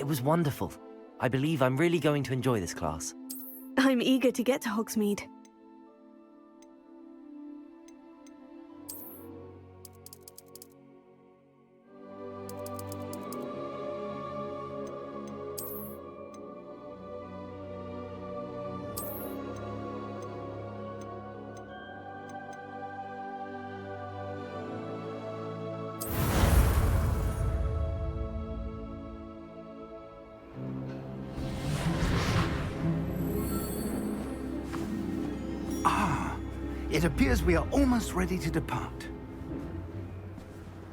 It was wonderful. I believe I'm really going to enjoy this class. I'm eager to get to Hogsmeade. It appears we are almost ready to depart.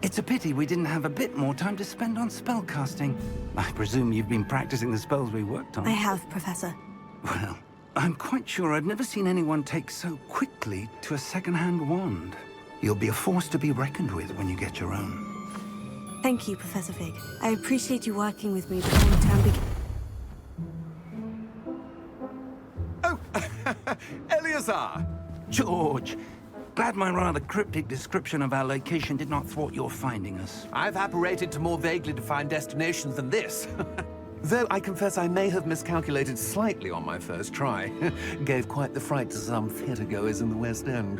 It's a pity we didn't have a bit more time to spend on spellcasting. I presume you've been practicing the spells we worked on. I have, Professor. Well, I'm quite sure I've never seen anyone take so quickly to a second-hand wand. You'll be a force to be reckoned with when you get your own. Thank you, Professor Fig. I appreciate you working with me before the term begins. Oh, Eleazar! George, glad my rather cryptic description of our location did not thwart your finding us. I've apparated to more vaguely defined destinations than this. Though I confess I may have miscalculated slightly on my first try. Gave quite the fright to some theatre-goers in the West End.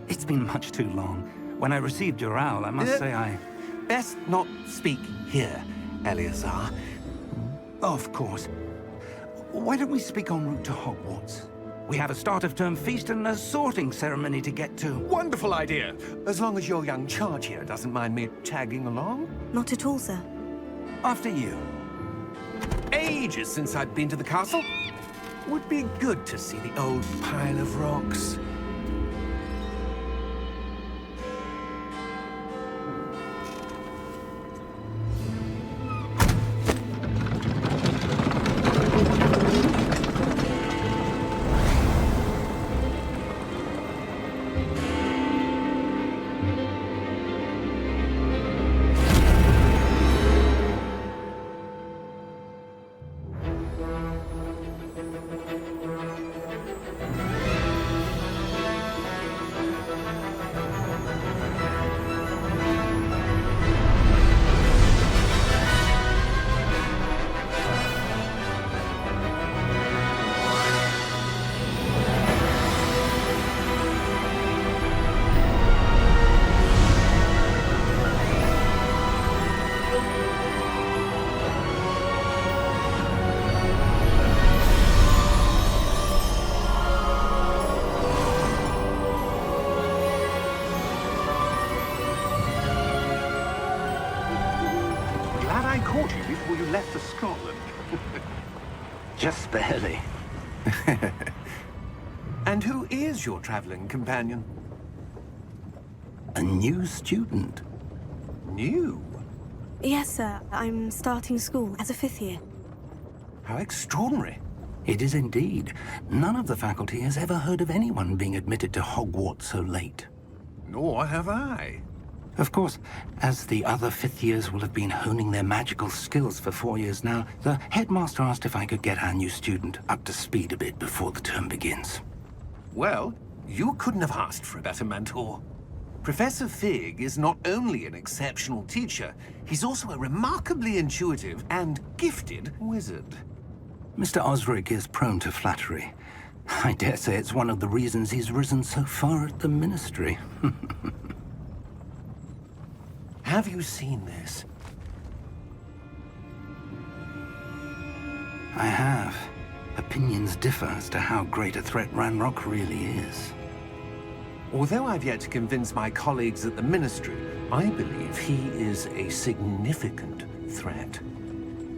It's been much too long. When I received your owl, I must say I... Best not speak here, Eleazar. Of course. Why don't we speak en route to Hogwarts? We have a start-of-term feast and a sorting ceremony to get to. Wonderful idea! As long as your young charge here doesn't mind me tagging along. Not at all, sir. After you. Ages since I've been to the castle. Would be good to see the old pile of rocks. Before you left for Scotland. Just barely. And who is your traveling companion? A new student. New? Yes, sir. I'm starting school as a 5th year. How extraordinary. It is indeed. None of the faculty has ever heard of anyone being admitted to Hogwarts so late. Nor have I. Of course, as the other 5th years will have been honing their magical skills for 4 years now, the headmaster asked if I could get our new student up to speed a bit before the term begins. Well, you couldn't have asked for a better mentor. Professor Fig is not only an exceptional teacher, he's also a remarkably intuitive and gifted wizard. Mr. Osric is prone to flattery. I dare say it's one of the reasons he's risen so far at the Ministry. Have you seen this? I have. Opinions differ as to how great a threat Ranrock really is. Although I've yet to convince my colleagues at the Ministry, I believe he is a significant threat.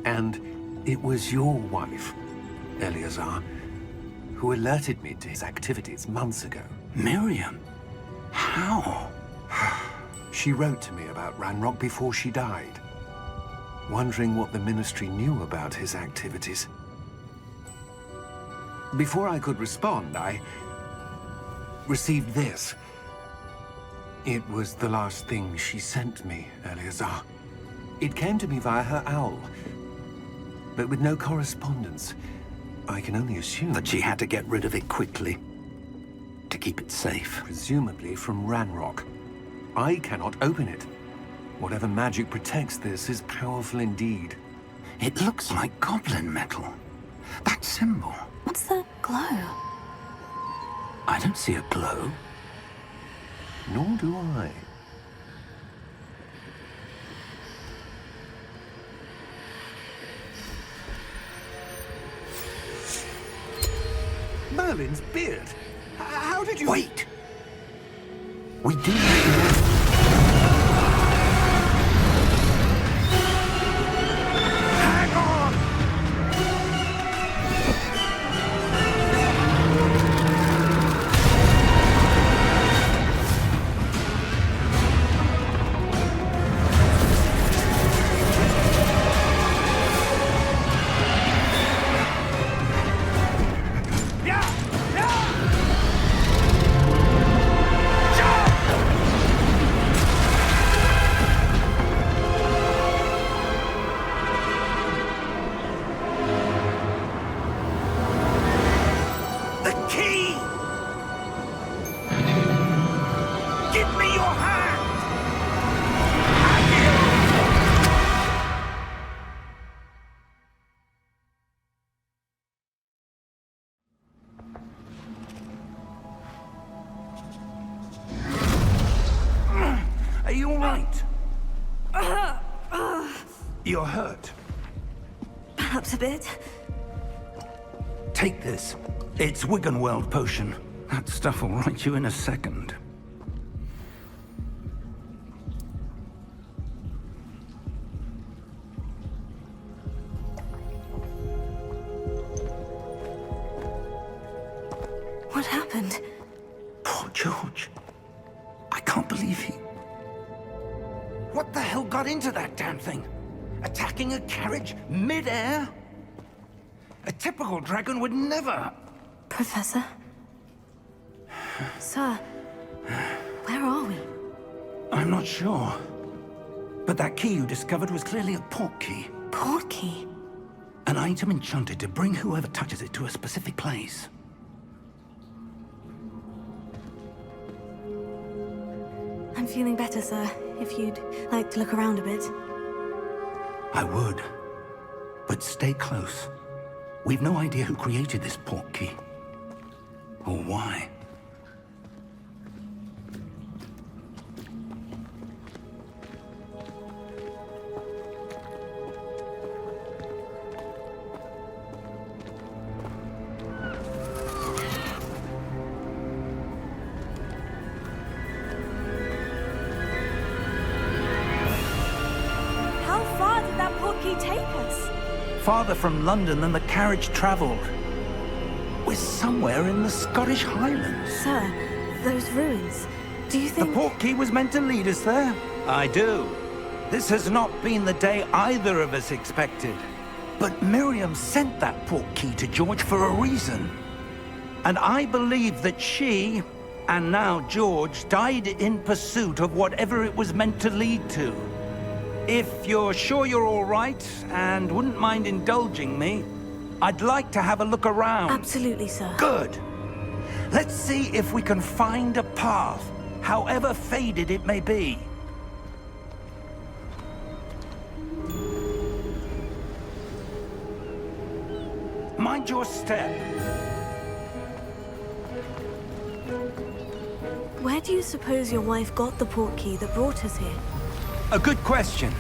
And it was your wife, Eleazar, who alerted me to his activities months ago. Miriam? How? She wrote to me about Ranrock before she died, wondering what the Ministry knew about his activities. Before I could respond, I received this. It was the last thing she sent me, Eleazar. It came to me via her owl, but with no correspondence. I can only assume That she had to get rid of it quickly, to keep it safe. presumably from Ranrock. I cannot open it. Whatever magic protects this is powerful indeed. It looks like goblin metal. That symbol. What's the glow? I don't see a glow. Nor do I. Merlin's beard. How did you... Wait! We do have to... Are you all right? You're hurt. Perhaps a bit. Take this. It's Wiggenweld potion. That stuff will right you in a second. What happened? Poor George. I can't believe he... What the hell got into that damn thing? Attacking a carriage mid-air? A typical dragon would never... Professor? Sir, where are we? I'm not sure. But that key you discovered was clearly a portkey. Portkey? An item enchanted to bring whoever touches it to a specific place. I'm feeling better, sir. If you'd like to look around a bit. I would. But stay close. We've no idea who created this portkey. Or why. How far did that portkey take us? Farther from London than the carriage traveled. We're somewhere in the Scottish Highlands. Sir, those ruins. Do you The think... portkey was meant to lead us there? I do. This has not been the day either of us expected. But Miriam sent that portkey to George for a reason. And I believe that she, and now George, died in pursuit of whatever it was meant to lead to. If you're sure you're all right, and wouldn't mind indulging me, I'd like to have a look around. Absolutely, sir. Good. Let's see if we can find a path, however faded it may be. Mind your step. Where do you suppose your wife got the portkey that brought us here? A good question.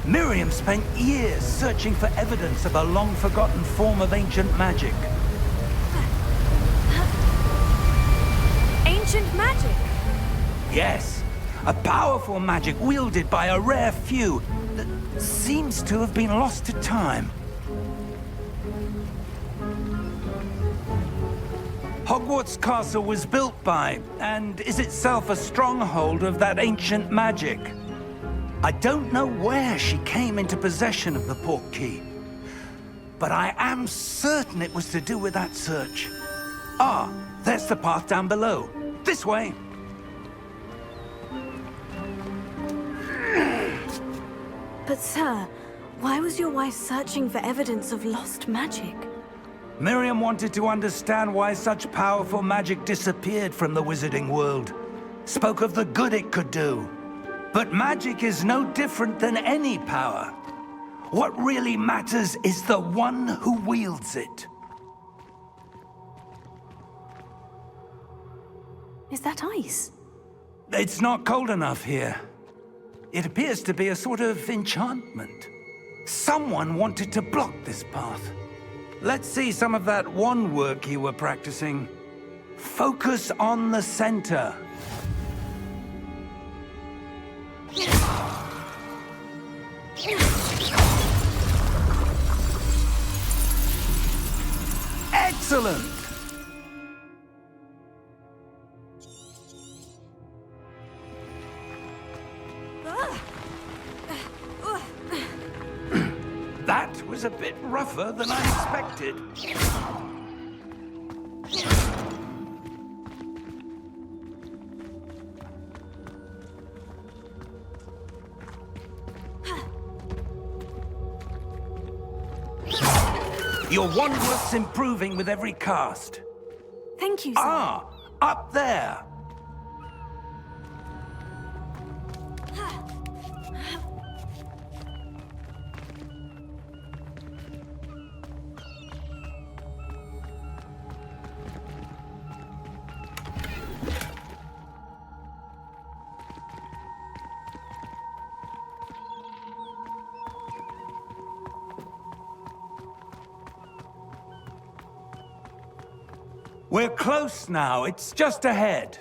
Miriam spent years searching for evidence of a long-forgotten form of ancient magic. Ancient magic? Yes, a powerful magic wielded by a rare few that seems to have been lost to time. Hogwarts Castle was built by, and is itself a stronghold of that ancient magic. I don't know where she came into possession of the portkey, but I am certain it was to do with that search. Ah, there's the path down below. This way. But sir, why was your wife searching for evidence of lost magic? Miriam wanted to understand why such powerful magic disappeared from the wizarding world. Spoke of the good it could do. But magic is no different than any power. What really matters is the one who wields it. Is that ice? It's not cold enough here. It appears to be a sort of enchantment. Someone wanted to block this path. Let's see some of that wand work you were practicing. Focus on the center. Excellent! That was a bit rougher than I expected. Your wand work's improving with every cast. Thank you, sir. Ah, up there. We're close now. It's just ahead.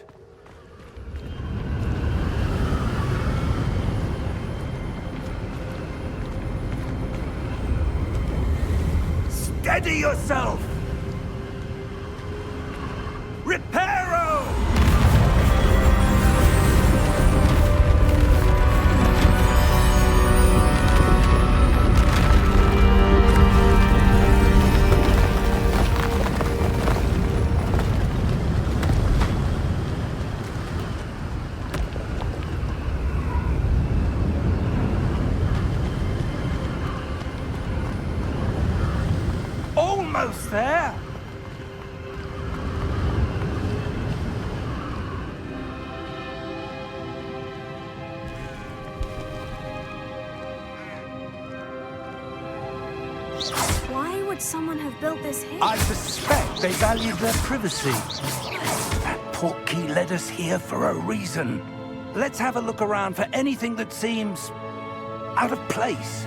Steady yourself! Reparo! Almost there. Why would someone have built this here? I suspect they valued their privacy. That Portkey led us here for a reason. Let's have a look around for anything that seems out of place.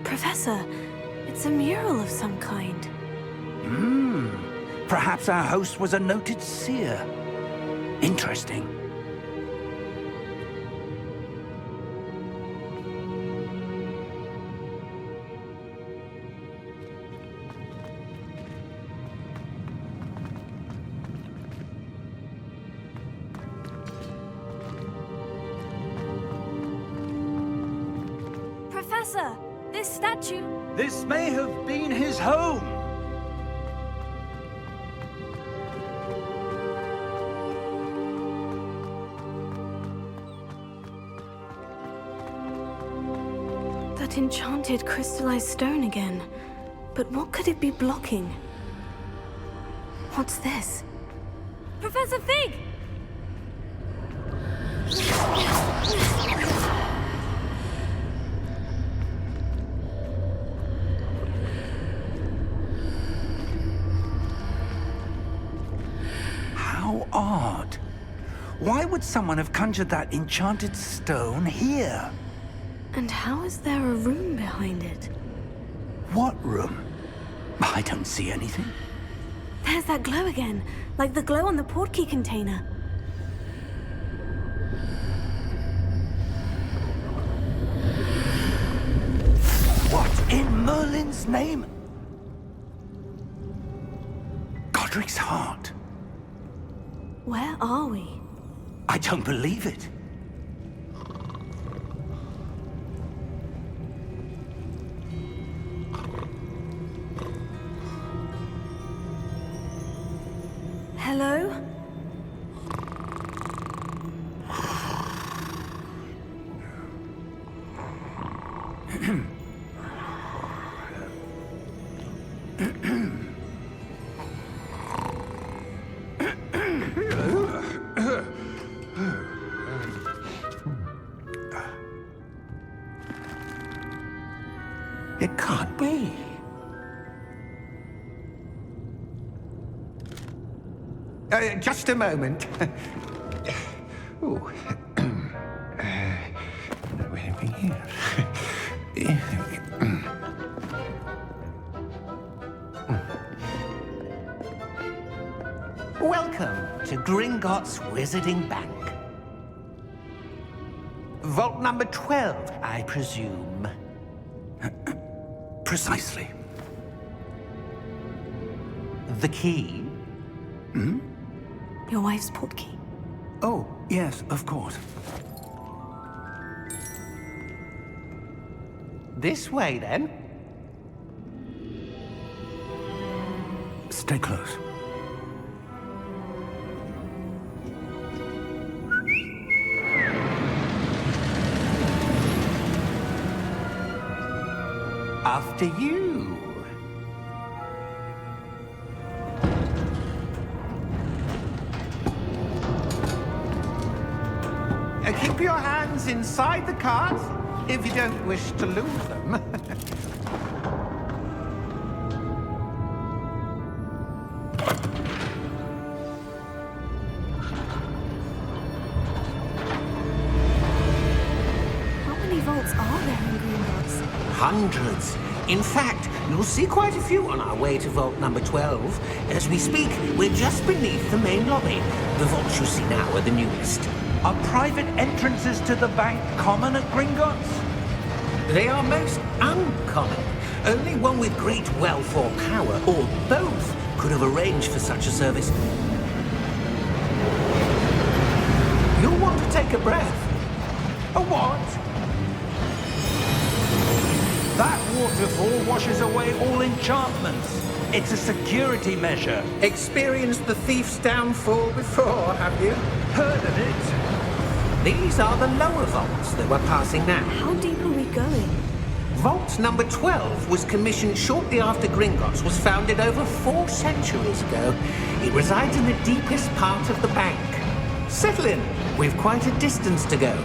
Professor, it's a mural of some kind. Perhaps our host was a noted seer. Interesting. Professor, this statue... This may have been his home. That enchanted crystallized stone again. But what could it be blocking? What's this? Professor Fig! How odd. Why would someone have conjured that enchanted stone here? And how is there a room behind it? What room? I don't see anything. There's that glow again, like the glow on the Portkey container. What in Merlin's name? Godric's heart. Where are we? I don't believe it. Hello? It can't be. Just a moment. Ooh. Anything here? Welcome to Gringotts Wizarding Bank. Vault number 12, I presume. Precisely. The key? Your wife's portkey. Oh, yes, of course. This way, then. Stay close. After you. Keep your hands inside the cart if you don't wish to lose them. How many vaults are there in Gringotts? Hundreds. In fact, you'll see quite a few on our way to vault number 12. As we speak, we're just beneath the main lobby. The vaults you see now are the newest. Are private entrances to the bank common at Gringotts? They are most uncommon. Only one with great wealth or power, or both, could have arranged for such a service. You'll want to take a breath. A what? That waterfall washes away all enchantments. It's a security measure. Experienced the thief's downfall before, have you? Heard of it? These are the lower vaults that we're passing now. How deep are we going? Vault number 12 was commissioned shortly after Gringotts was founded over 4 centuries ago. It resides in the deepest part of the bank. Settle in. We've quite a distance to go.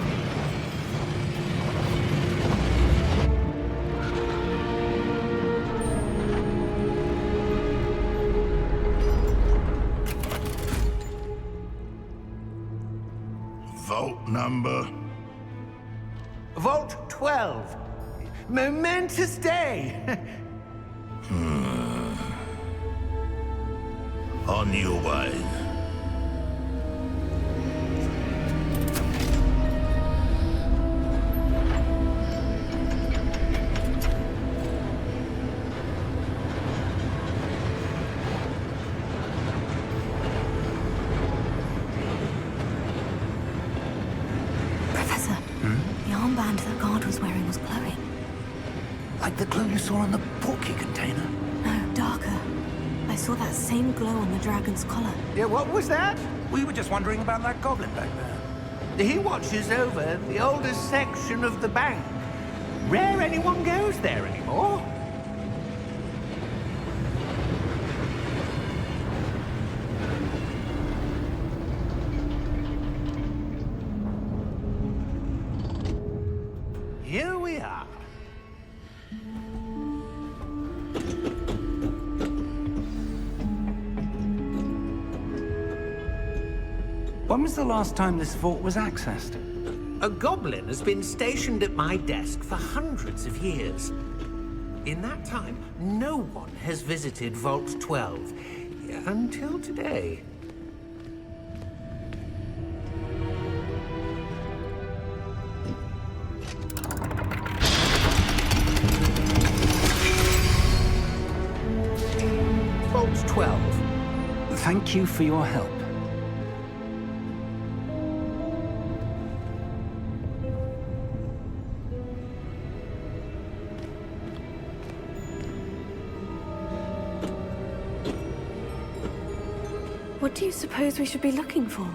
Vault number? Vault 12. Momentous day. On your way. Professor, the armband the guard was wearing was glowing. Like the glow you saw on the Portkey container. No, darker. I saw that same glow on the dragon's collar. Yeah, what was that? We were just wondering about that goblin back there. He watches over the oldest section of the bank. Rare anyone goes there anymore. Here we are. When was the last time this vault was accessed? A goblin has been stationed at my desk for hundreds of years. In that time, no one has visited Vault 12. Until today. Vault 12. Thank you for your help. What do you suppose we should be looking for?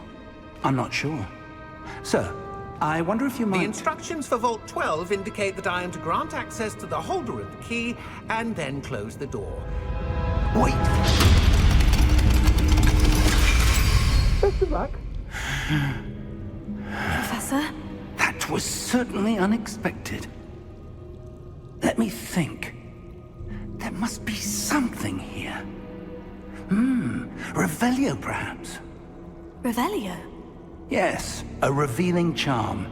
I'm not sure. Sir, I wonder if you might... The instructions for Vault 12 indicate that I am to grant access to the holder of the key and then close the door. Wait! Best of luck. Professor? That was certainly unexpected. Let me think. There must be something here. Revelio, perhaps? Revelio? Yes, a revealing charm.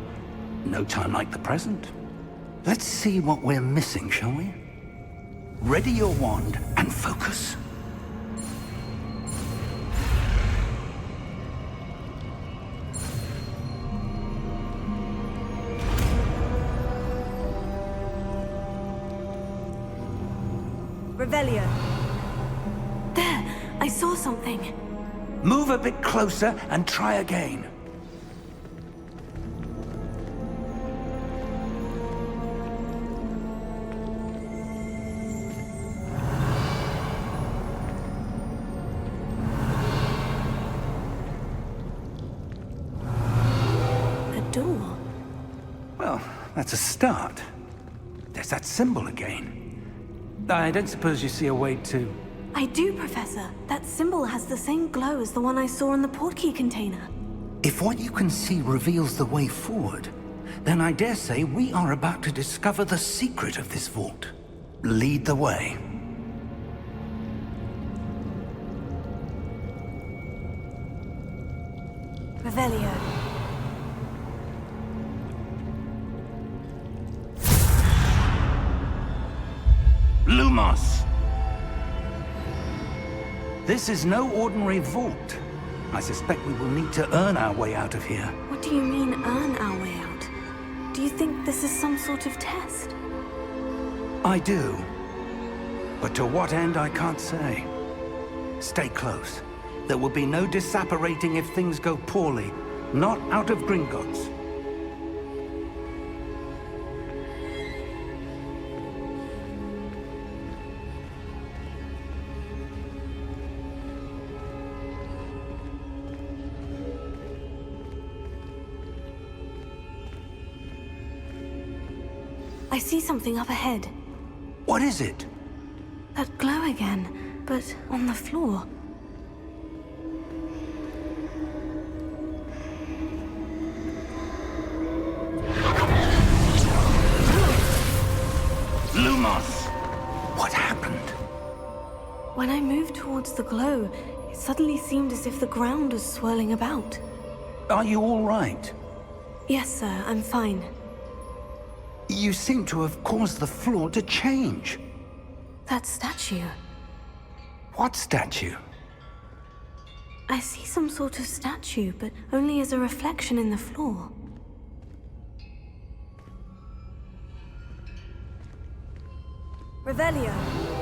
No time like the present. Let's see what we're missing, shall we? Ready your wand and focus. Revelio. There, I saw something. Move a bit closer and try again. A door. Well, that's a start. There's that symbol again. I don't suppose you see a way to... I do, Professor. That symbol has the same glow as the one I saw in the Portkey container. If what you can see reveals the way forward, then I dare say we are about to discover the secret of this vault. Lead the way. Revelio. Lumos! This is no ordinary vault. I suspect we will need to earn our way out of here. What do you mean, earn our way out? Do you think this is some sort of test? I do. But to what end, I can't say. Stay close. There will be no disapparating if things go poorly. Not out of Gringotts. I see something up ahead. What is it? That glow again, but on the floor. Lumos! What happened? When I moved towards the glow, it suddenly seemed as if the ground was swirling about. Are you all right? Yes, sir, I'm fine. You seem to have caused the floor to change. That statue. What statue? I see some sort of statue, but only as a reflection in the floor. Revelio.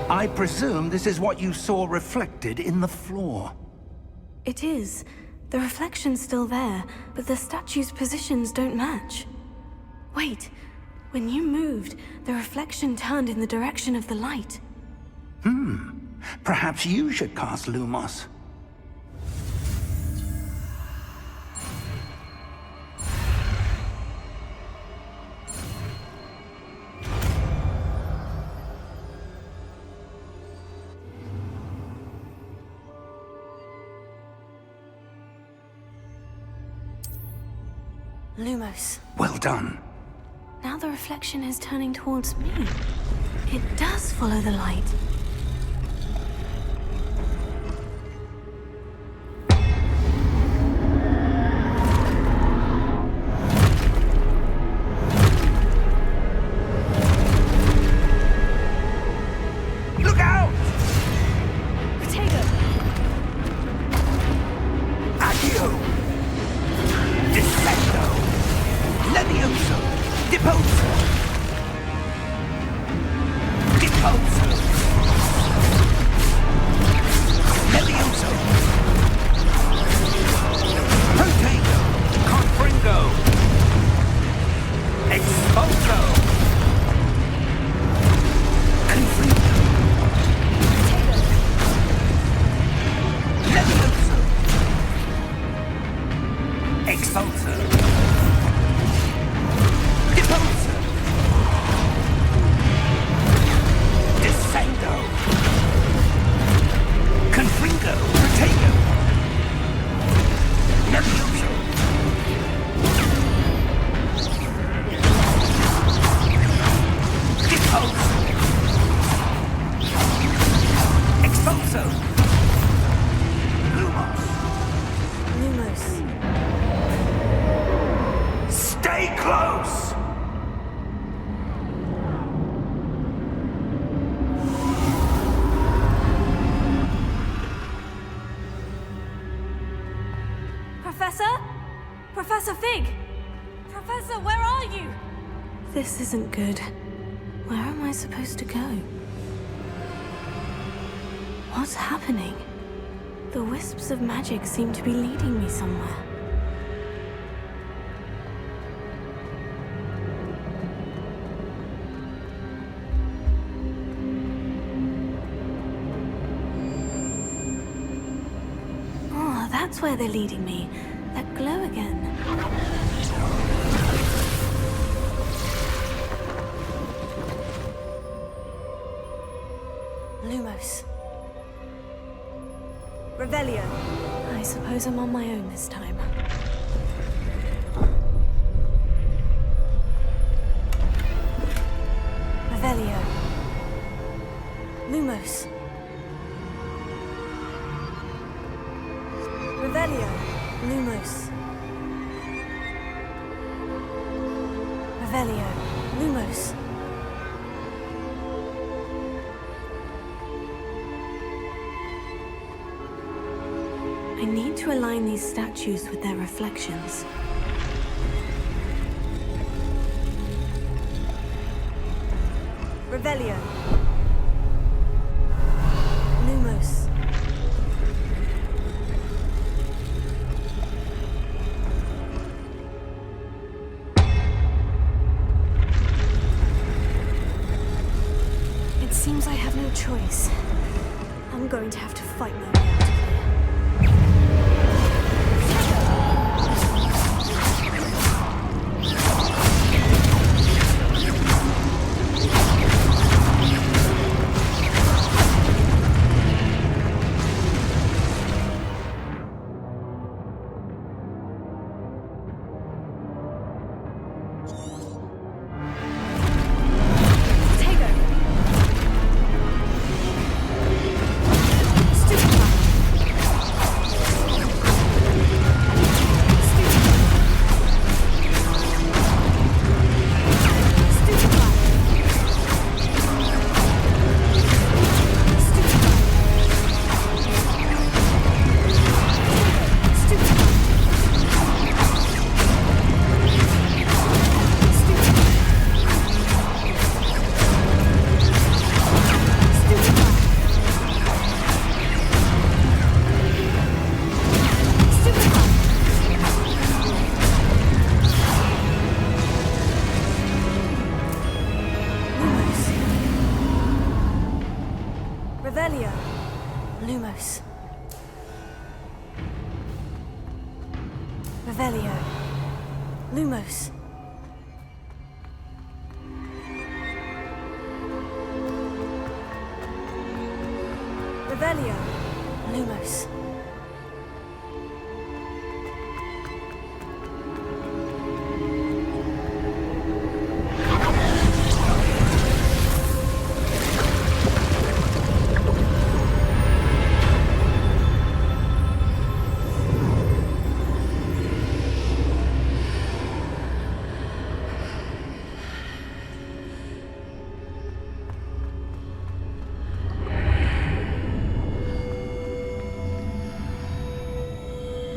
I presume this is what you saw reflected in the floor. It is. The reflection's still there, but the statue's positions don't match. Wait. When you moved, the reflection turned in the direction of the light. Perhaps you should cast Lumos. Lumos. Well done. Now the reflection is turning towards me. It does follow the light. Look out! Potato! Accio! Defecto! Levioso! Deposo! Deposo! Levioso! Potato! Confringo! Expulso! Confringo! Levioso! Expulso! Deposo! Descendo! Confringo! Potato! Levioso! Deposo! close! Professor? Professor Fig! Professor, where are you? This isn't good. Where am I supposed to go? What's happening? The wisps of magic seem to be leading me somewhere. Oh, that's where they're leading me. That glow again. Lumos. Revelio. I suppose I'm on my own this time. Revelio. Lumos. Revelio. Lumos. Revelio. Lumos. I need to align these statues with their reflections. Revelio. Lumos. It seems I have no choice. I'm going to have to fight my way out of here. Revelio. Lumos. Revelio. Lumos. Revelio. Lumos.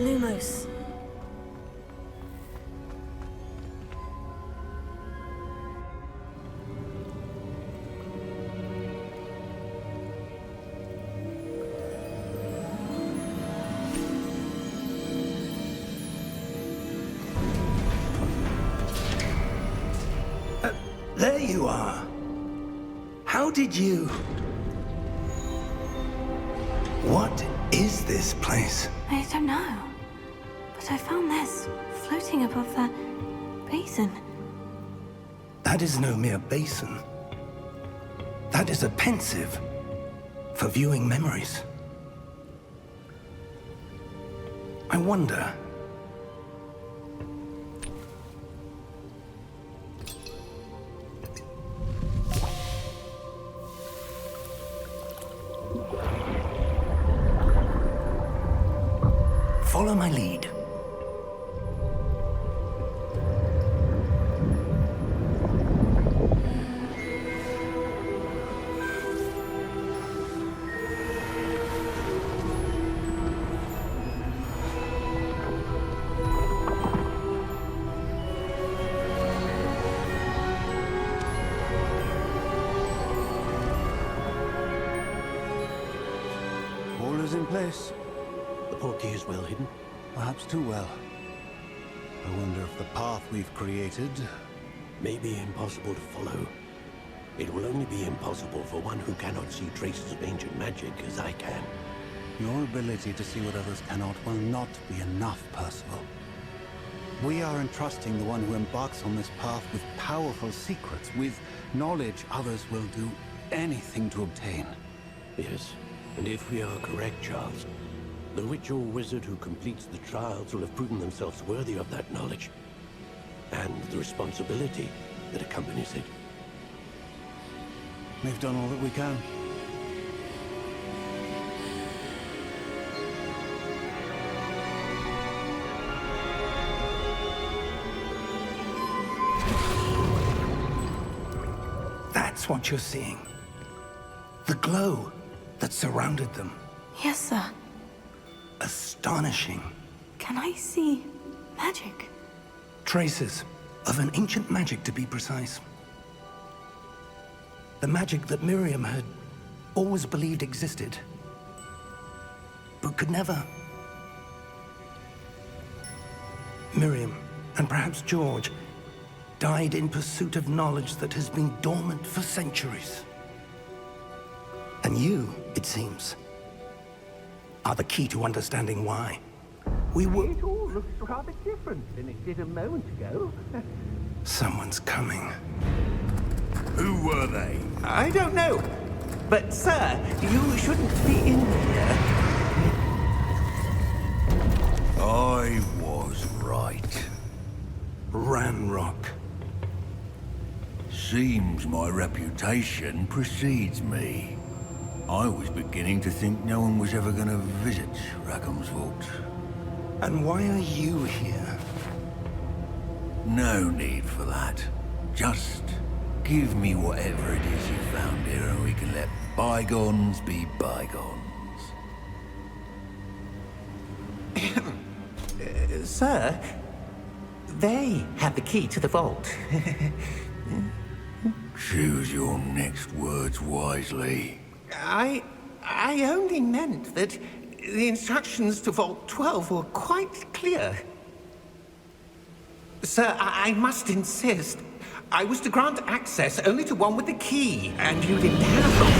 Lumos. There you are. How did you... What is this place? I don't know. But I found this floating above that basin. That is no mere basin. That is a pensive for viewing memories. I wonder... Follow my lead. place? The Portkey is well hidden. Perhaps too well. I wonder if the path we've created... May be impossible to follow. It will only be impossible for one who cannot see traces of ancient magic as I can. Your ability to see what others cannot will not be enough, Percival. We are entrusting the one who embarks on this path with powerful secrets, with knowledge others will do anything to obtain. Yes, and if we are correct, Charles, the witch or wizard who completes the trials will have proven themselves worthy of that knowledge, and the responsibility that accompanies it. We've done all that we can. That's what you're seeing. The glow that surrounded them. Yes, sir. Astonishing. Can I see magic? Traces of an ancient magic, to be precise. The magic that Miriam had always believed existed, but could never. Miriam, and perhaps George, died in pursuit of knowledge that has been dormant for centuries. And you, it seems, are the key to understanding why. We were... It all looks rather different than it did a moment ago. Someone's coming. Who were they? I don't know. But, sir, you shouldn't be in here. I was right. Ranrock. Seems my reputation precedes me. I was beginning to think no one was ever going to visit Rackham's Vault. And why are you here? No need for that. Just give me whatever it is you found here and we can let bygones be bygones. Sir, they have the key to the vault. Choose your next words wisely. I only meant that the instructions to Vault 12 were quite clear. Sir, I must insist. I was to grant access only to one with the key, and you didn't have them.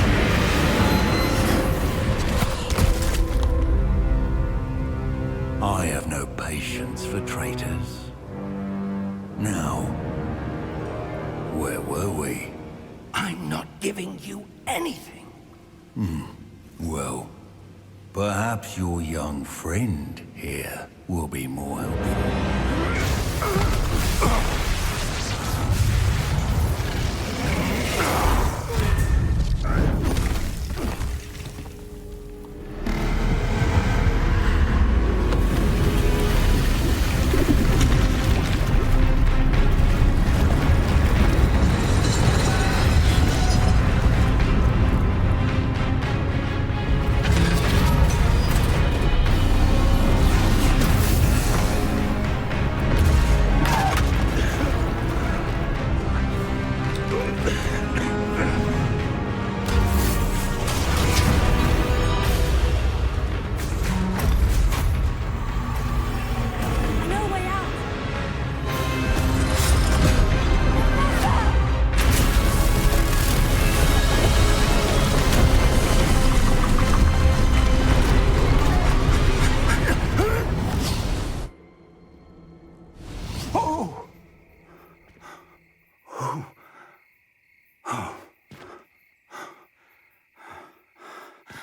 I have no patience for traitors. Now, where were we? I'm not giving you anything. Well, perhaps your young friend here will be more helpful.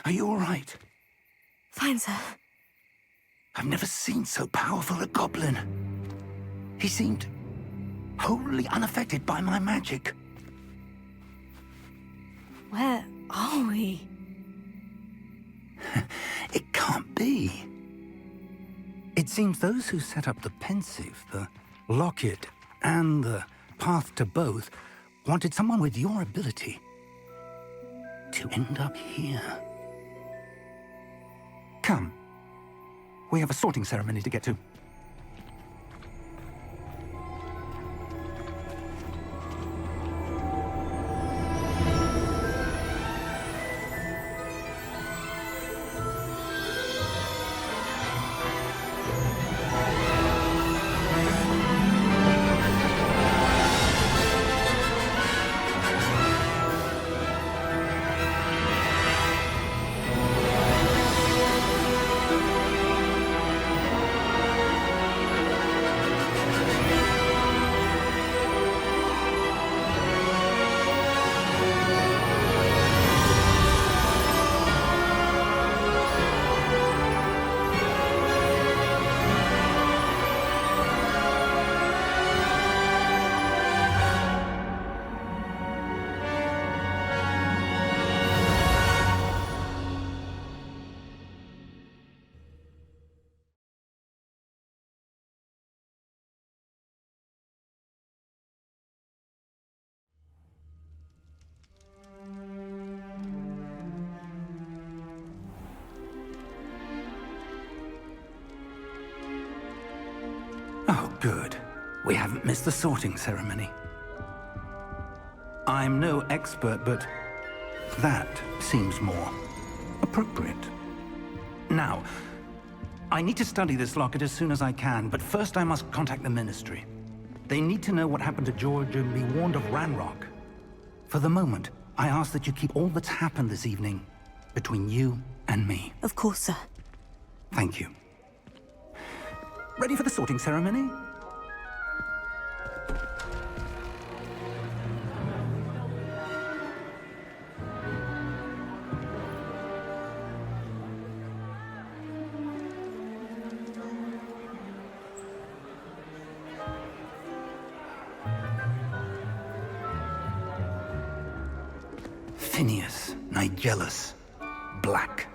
Are you all right? Fine, sir. I've never seen so powerful a goblin. He seemed wholly unaffected by my magic. Where are we? It can't be. It seems those who set up the pensive, the locket, and the path to both wanted someone with your ability to end up here. Come. We have a sorting ceremony to get to. Oh, good. We haven't missed the sorting ceremony. I'm no expert, but that seems more appropriate. Now, I need to study this locket as soon as I can, but first I must contact the Ministry. They need to know what happened to George and be warned of Ranrock. For the moment, I ask that you keep all that's happened this evening between you and me. Of course, sir. Thank you. Ready for the sorting ceremony? Phineas, Nigellus, Black.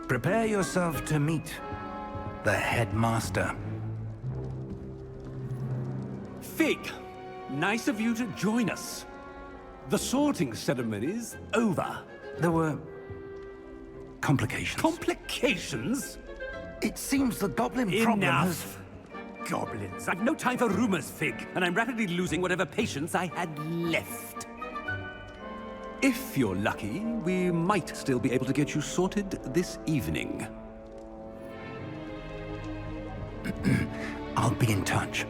Prepare yourself to meet the headmaster. Fig, nice of you to join us. The sorting ceremony's over. There were complications. Complications? It seems the goblin problem has... Enough! Goblins. I've no time for rumors, Fig, and I'm rapidly losing whatever patience I had left. If you're lucky, we might still be able to get you sorted this evening. I'll be in touch.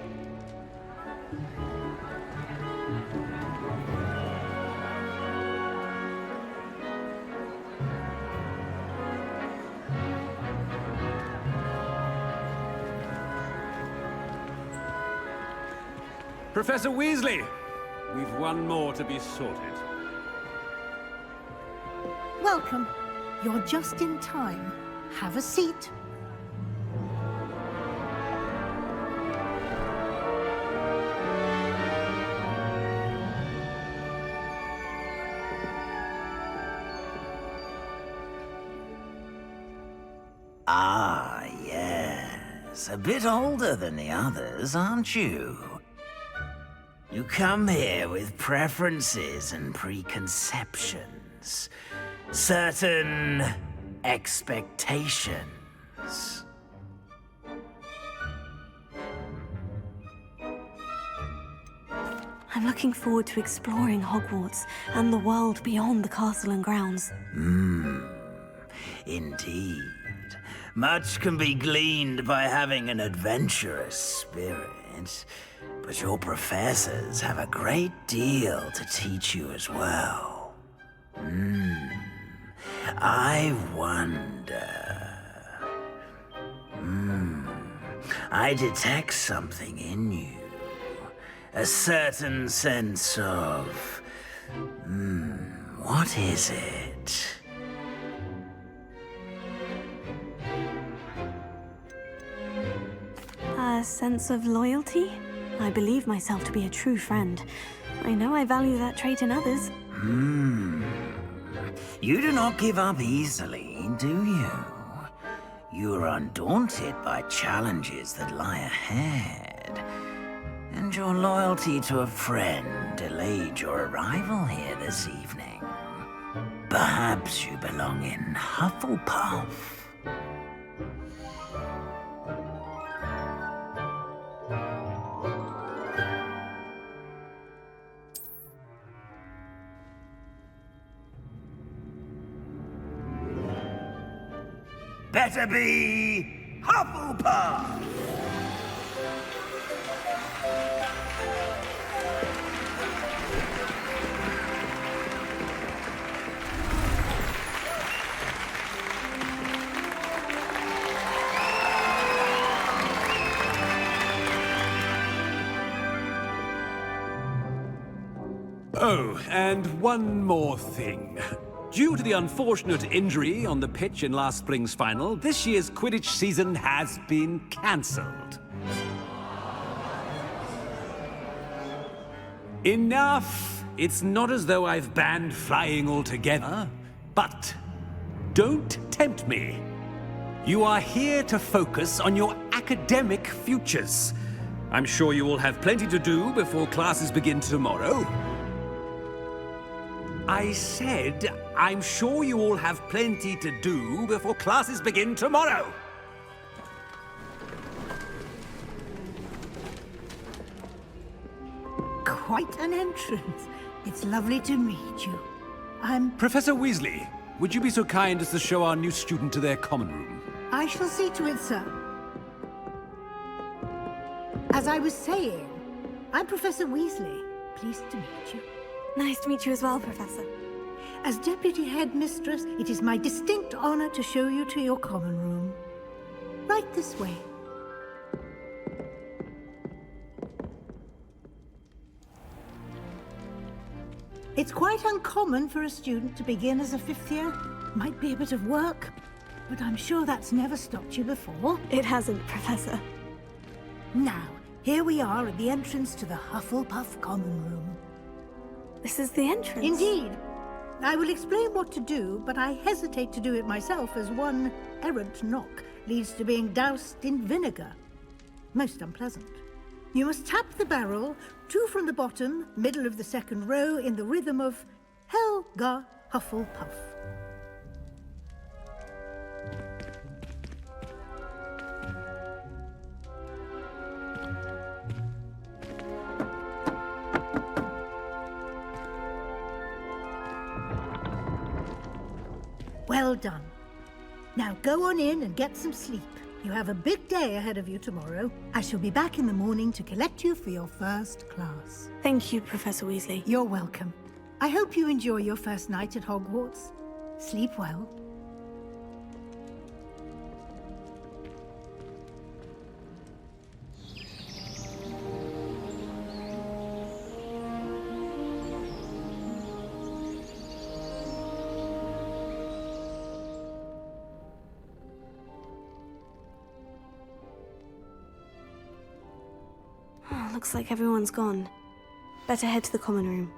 Professor Weasley, we've one more to be sorted. Welcome. You're just in time. Have a seat. Ah, yes. A bit older than the others, aren't you? You come here with preferences and preconceptions. Certain expectations. I'm looking forward to exploring Hogwarts and the world beyond the castle and grounds. Indeed. Much can be gleaned by having an adventurous spirit, but your professors have a great deal to teach you as well. I wonder... I detect something in you. A certain sense of... what is it? A sense of loyalty? I believe myself to be a true friend. I know I value that trait in others. You do not give up easily, do you? You are undaunted by challenges that lie ahead. And your loyalty to a friend delayed your arrival here this evening. Perhaps you belong in Hufflepuff. Better be Hufflepuff! Oh, and one more thing. Due to the unfortunate injury on the pitch in last spring's final, this year's Quidditch season has been cancelled. Enough! It's not as though I've banned flying altogether, but don't tempt me. You are here to focus on your academic futures. I'm sure you will have plenty to do before classes begin tomorrow. I said, I'm sure you all have plenty to do before classes begin tomorrow. quite an entrance. It's lovely to meet you. I'm... Professor Weasley, would you be so kind as to show our new student to their common room? I shall see to it, sir. As I was saying, I'm Professor Weasley. Pleased to meet you. Nice to meet you as well, Professor. As Deputy Headmistress, it is my distinct honor to show you to your common room. Right this way. It's quite uncommon for a student to begin as a fifth year. Might be a bit of work, but I'm sure that's never stopped you before. It hasn't, Professor. Now, here we are at the entrance to the Hufflepuff Common Room. This is the entrance? Indeed. I will explain what to do, but I hesitate to do it myself as one errant knock leads to being doused in vinegar. Most unpleasant. You must tap the barrel, 2 from the bottom, middle of the second row, in the rhythm of Helga Hufflepuff. Well done. Now go on in and get some sleep. You have a big day ahead of you tomorrow. I shall be back in the morning to collect you for your first class. Thank you, Professor Weasley. You're welcome. I hope you enjoy your first night at Hogwarts. Sleep well. Looks like everyone's gone. Better head to the common room.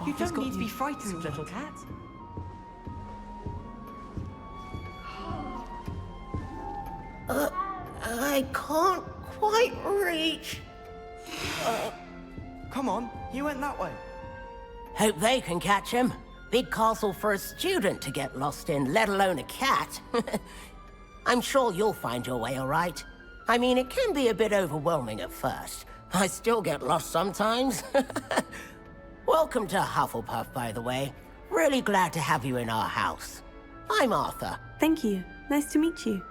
You don't need to be frightened, little cat. I can't quite reach. Come on, you went that way. Hope they can catch him. Big castle for a student to get lost in, let alone a cat. I'm sure you'll find your way all right. I mean, it can be a bit overwhelming at first. I still get lost sometimes. Welcome to Hufflepuff, by the way. Really glad to have you in our house. I'm Arthur. Thank you. Nice to meet you.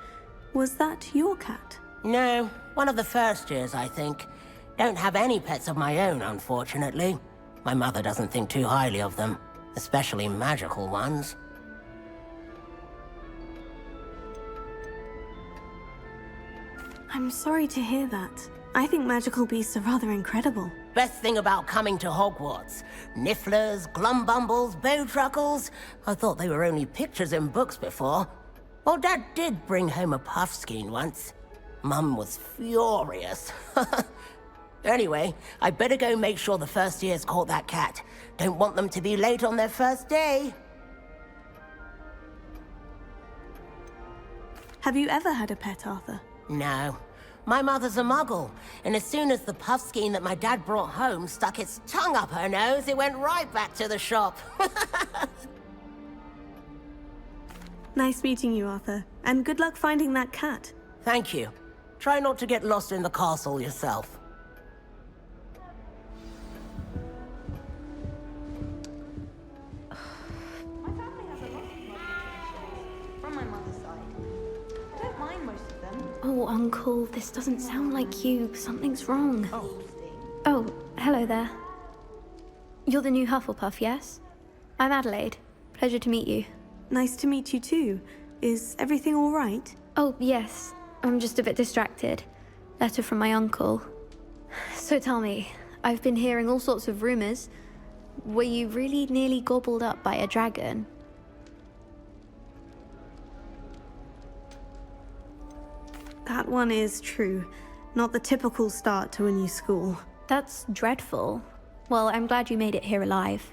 Was that your cat? No, one of the first years, I think. Don't have any pets of my own, unfortunately. My mother doesn't think too highly of them, especially magical ones. I'm sorry to hear that. I think magical beasts are rather incredible. Best thing about coming to Hogwarts. Nifflers, glumbumbles, bowtruckles. I thought they were only pictures in books before. Well, Dad did bring home a puffskein once. Mum was furious. Anyway, I better go make sure the first years caught that cat. Don't want them to be late on their first day. Have you ever had a pet, Arthur? No. My mother's a muggle, and as soon as the puffskein that my dad brought home stuck its tongue up her nose, it went right back to the shop. Nice meeting you, Arthur. And good luck finding that cat. Thank you. Try not to get lost in the castle yourself. My family has a lot of traditions from my mother's side. I don't mind most of them. Oh, Uncle, this doesn't sound like you. Something's wrong. Oh, hello there. You're the new Hufflepuff, yes? I'm Adelaide. Pleasure to meet you. nice to meet you too. Is everything all right? Oh, yes. I'm just a bit distracted. Letter from my uncle. So tell me, I've been hearing all sorts of rumors. Were you really nearly gobbled up by a dragon? That one is true. Not the typical start to a new school. That's dreadful. Well, I'm glad you made it here alive.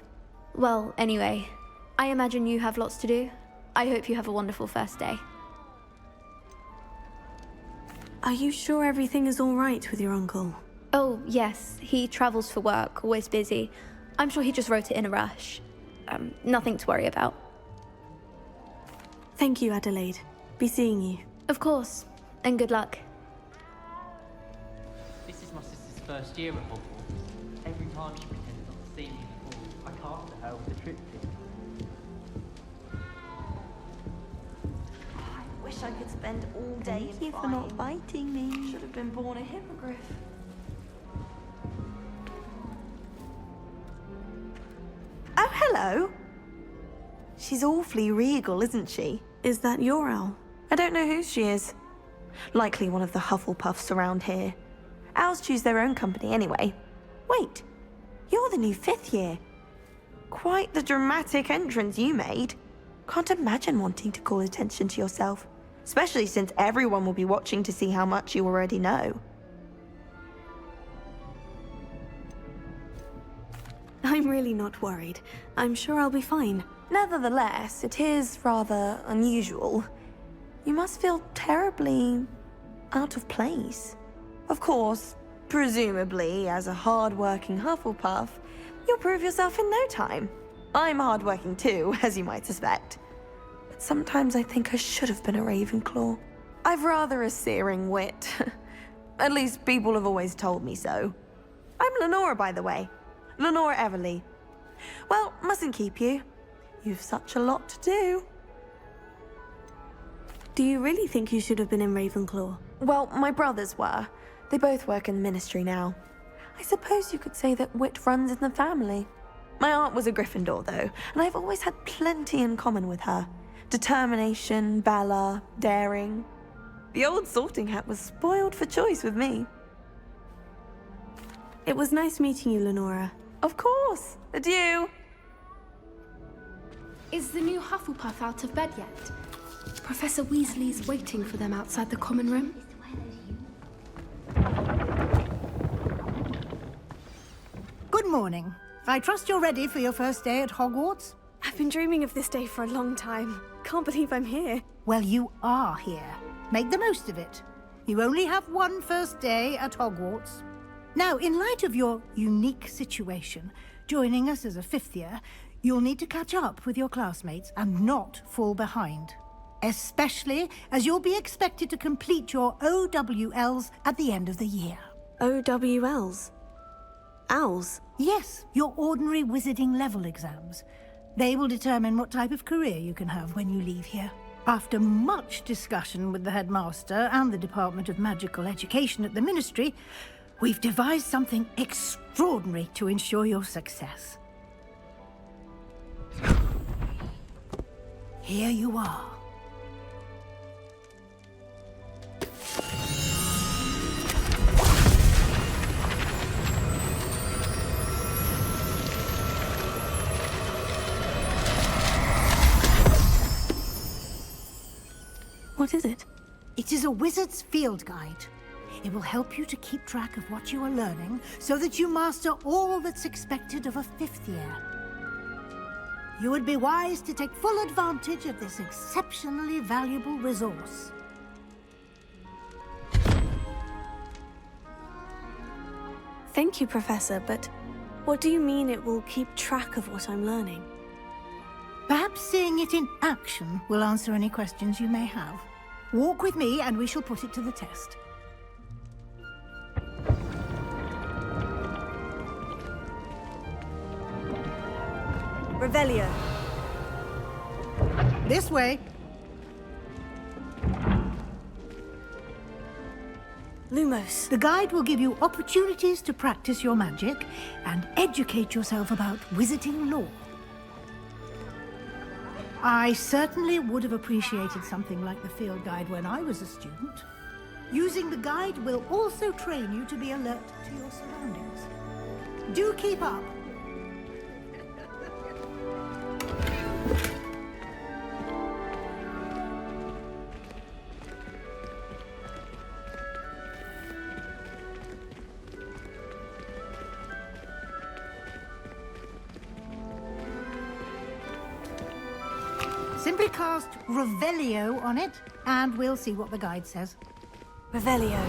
Well, anyway, I imagine you have lots to do. I hope you have a wonderful first day. Are you sure everything is all right with your uncle? Oh, yes. He travels for work, always busy. I'm sure he just wrote it in a rush. Nothing to worry about. Thank you, Adelaide. Be seeing you. Of course. And good luck. This is my sister's first year at Hogwarts. Every time she pretends not to see me before, I cast her with a triptych. I wish I could spend all day Thank you for not biting me. Should have been born a hippogriff. Oh, hello. She's awfully regal, isn't she? Is that your owl? I don't know who she is. Likely one of the Hufflepuffs around here. Owls choose their own company anyway. Wait, you're the new 5th year. Quite the dramatic entrance you made. Can't imagine wanting to call attention to yourself, especially since everyone will be watching to see how much you already know. I'm really not worried. I'm sure I'll be fine. Nevertheless, it is rather unusual. You must feel terribly out of place. Of course, presumably, as a hard-working Hufflepuff, you'll prove yourself in no time. I'm hard-working too, as you might suspect. But sometimes I think I should have been a Ravenclaw. I've rather a searing wit. At least people have always told me so. I'm Lenora, by the way. Lenora Everly. Well, mustn't keep you. You've such a lot to do. Do you really think you should have been in Ravenclaw? Well, my brothers were. They both work in the Ministry now. I suppose you could say that wit runs in the family. My aunt was a Gryffindor, though, and I've always had plenty in common with her. Determination, valor, daring. The old sorting hat was spoiled for choice with me. It was nice meeting you, Lenora. Of course. Adieu. Is the new Hufflepuff out of bed yet? Professor Weasley's waiting for them outside the common room. Good morning. I trust you're ready for your first day at Hogwarts? I've been dreaming of this day for a long time. Can't believe I'm here. Well, you are here. Make the most of it. You only have one first day at Hogwarts. Now, in light of your unique situation, joining us as a 5th year, you'll need to catch up with your classmates and not fall behind. Especially as you'll be expected to complete your OWLs at the end of the year. OWLs? Owls? Yes, your ordinary wizarding level exams. They will determine what type of career you can have when you leave here. After much discussion with the headmaster and the Department of Magical Education at the Ministry, we've devised something extraordinary to ensure your success. Here you are. What is it? It is a wizard's field guide. It will help you to keep track of what you are learning so that you master all that's expected of a 5th year. You would be wise to take full advantage of this exceptionally valuable resource. Thank you, Professor, but what do you mean it will keep track of what I'm learning? Perhaps seeing it in action will answer any questions you may have. Walk with me and we shall put it to the test. Revelio. This way. Lumos. The guide will give you opportunities to practice your magic and educate yourself about wizarding lore. I certainly would have appreciated something like the field guide when I was a student. Using the guide will also train you to be alert to your surroundings. Do keep up. Simply cast Revelio on it, and we'll see what the guide says. Revelio.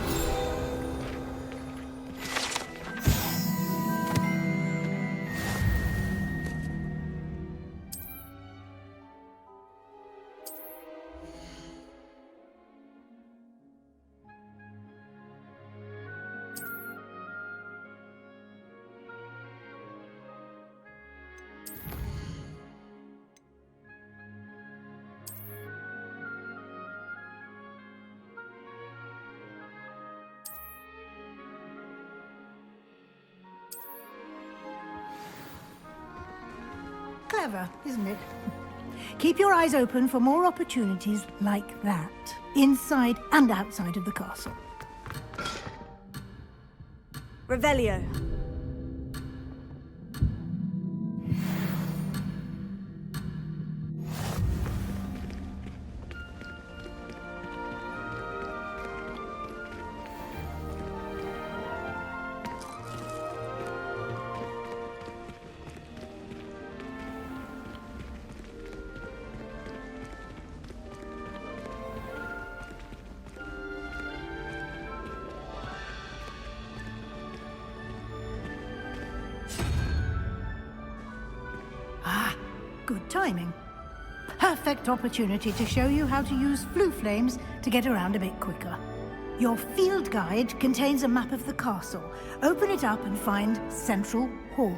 Clever, isn't it? Keep your eyes open for more opportunities like that, inside and outside of the castle. Revelio. Good timing. Perfect opportunity to show you how to use flue flames to get around a bit quicker. Your field guide contains a map of the castle. Open it up and find Central Hall.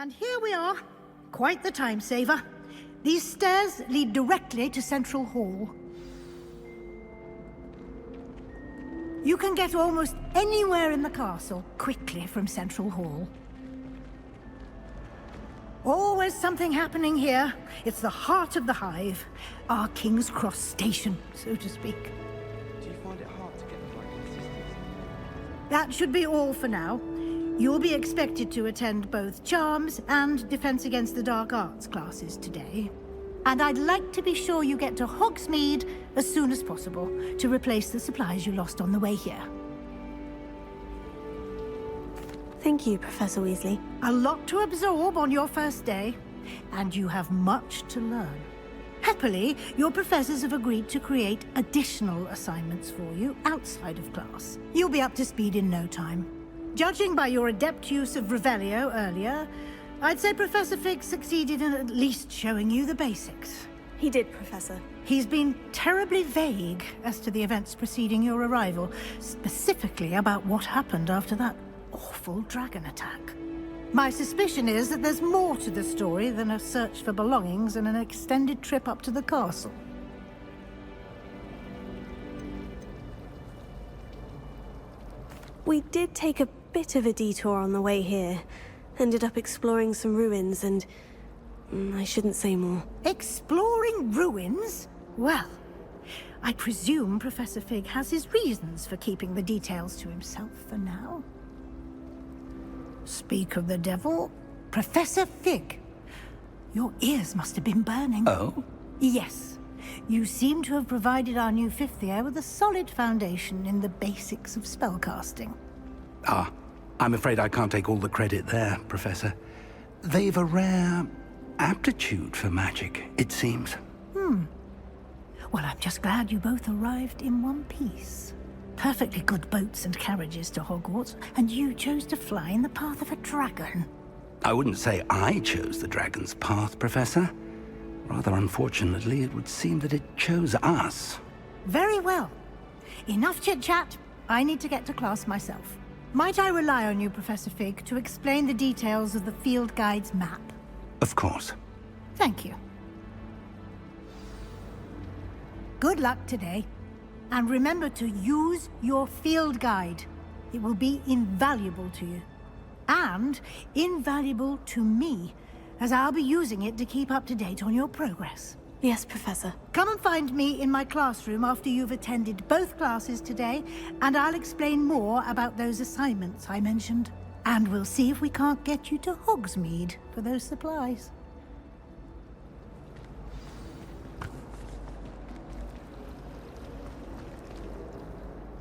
And here we are. Quite the time saver. These stairs lead directly to Central Hall. You can get almost anywhere in the castle quickly from Central Hall. Always something happening here. It's the heart of the hive. Our King's Cross station, so to speak. Do you find it hard to get the right consistency? That should be all for now. You'll be expected to attend both Charms and Defense Against the Dark Arts classes today. And I'd like to be sure you get to Hogsmeade as soon as possible to replace the supplies you lost on the way here. Thank you, Professor Weasley. A lot to absorb on your first day, and you have much to learn. Happily, your professors have agreed to create additional assignments for you outside of class. You'll be up to speed in no time. Judging by your adept use of Revelio earlier, I'd say Professor Fig succeeded in at least showing you the basics. He did, Professor. He's been terribly vague as to the events preceding your arrival, specifically about what happened after that awful dragon attack. My suspicion is that there's more to the story than a search for belongings and an extended trip up to the castle. We did take a bit of a detour on the way here. Ended up exploring some ruins and... I shouldn't say more. Exploring ruins? Well, I presume Professor Fig has his reasons for keeping the details to himself for now. Speak of the devil, Professor Fig. Your ears must have been burning. Oh? Yes. You seem to have provided our new fifth year with a solid foundation in the basics of spellcasting. Ah, I'm afraid I can't take all the credit there, Professor. They've a rare aptitude for magic, it seems. Well, I'm just glad you both arrived in one piece. Perfectly good boats and carriages to Hogwarts, and you chose to fly in the path of a dragon. I wouldn't say I chose the dragon's path, Professor. Rather unfortunately, it would seem that it chose us. Very well. Enough chit-chat. I need to get to class myself. Might I rely on you, Professor Fig, to explain the details of the field guide's map? Of course. Thank you. Good luck today. And remember to use your field guide. It will be invaluable to you. And invaluable to me, as I'll be using it to keep up to date on your progress. Yes, Professor. Come and find me in my classroom after you've attended both classes today, and I'll explain more about those assignments I mentioned. And we'll see if we can't get you to Hogsmeade for those supplies.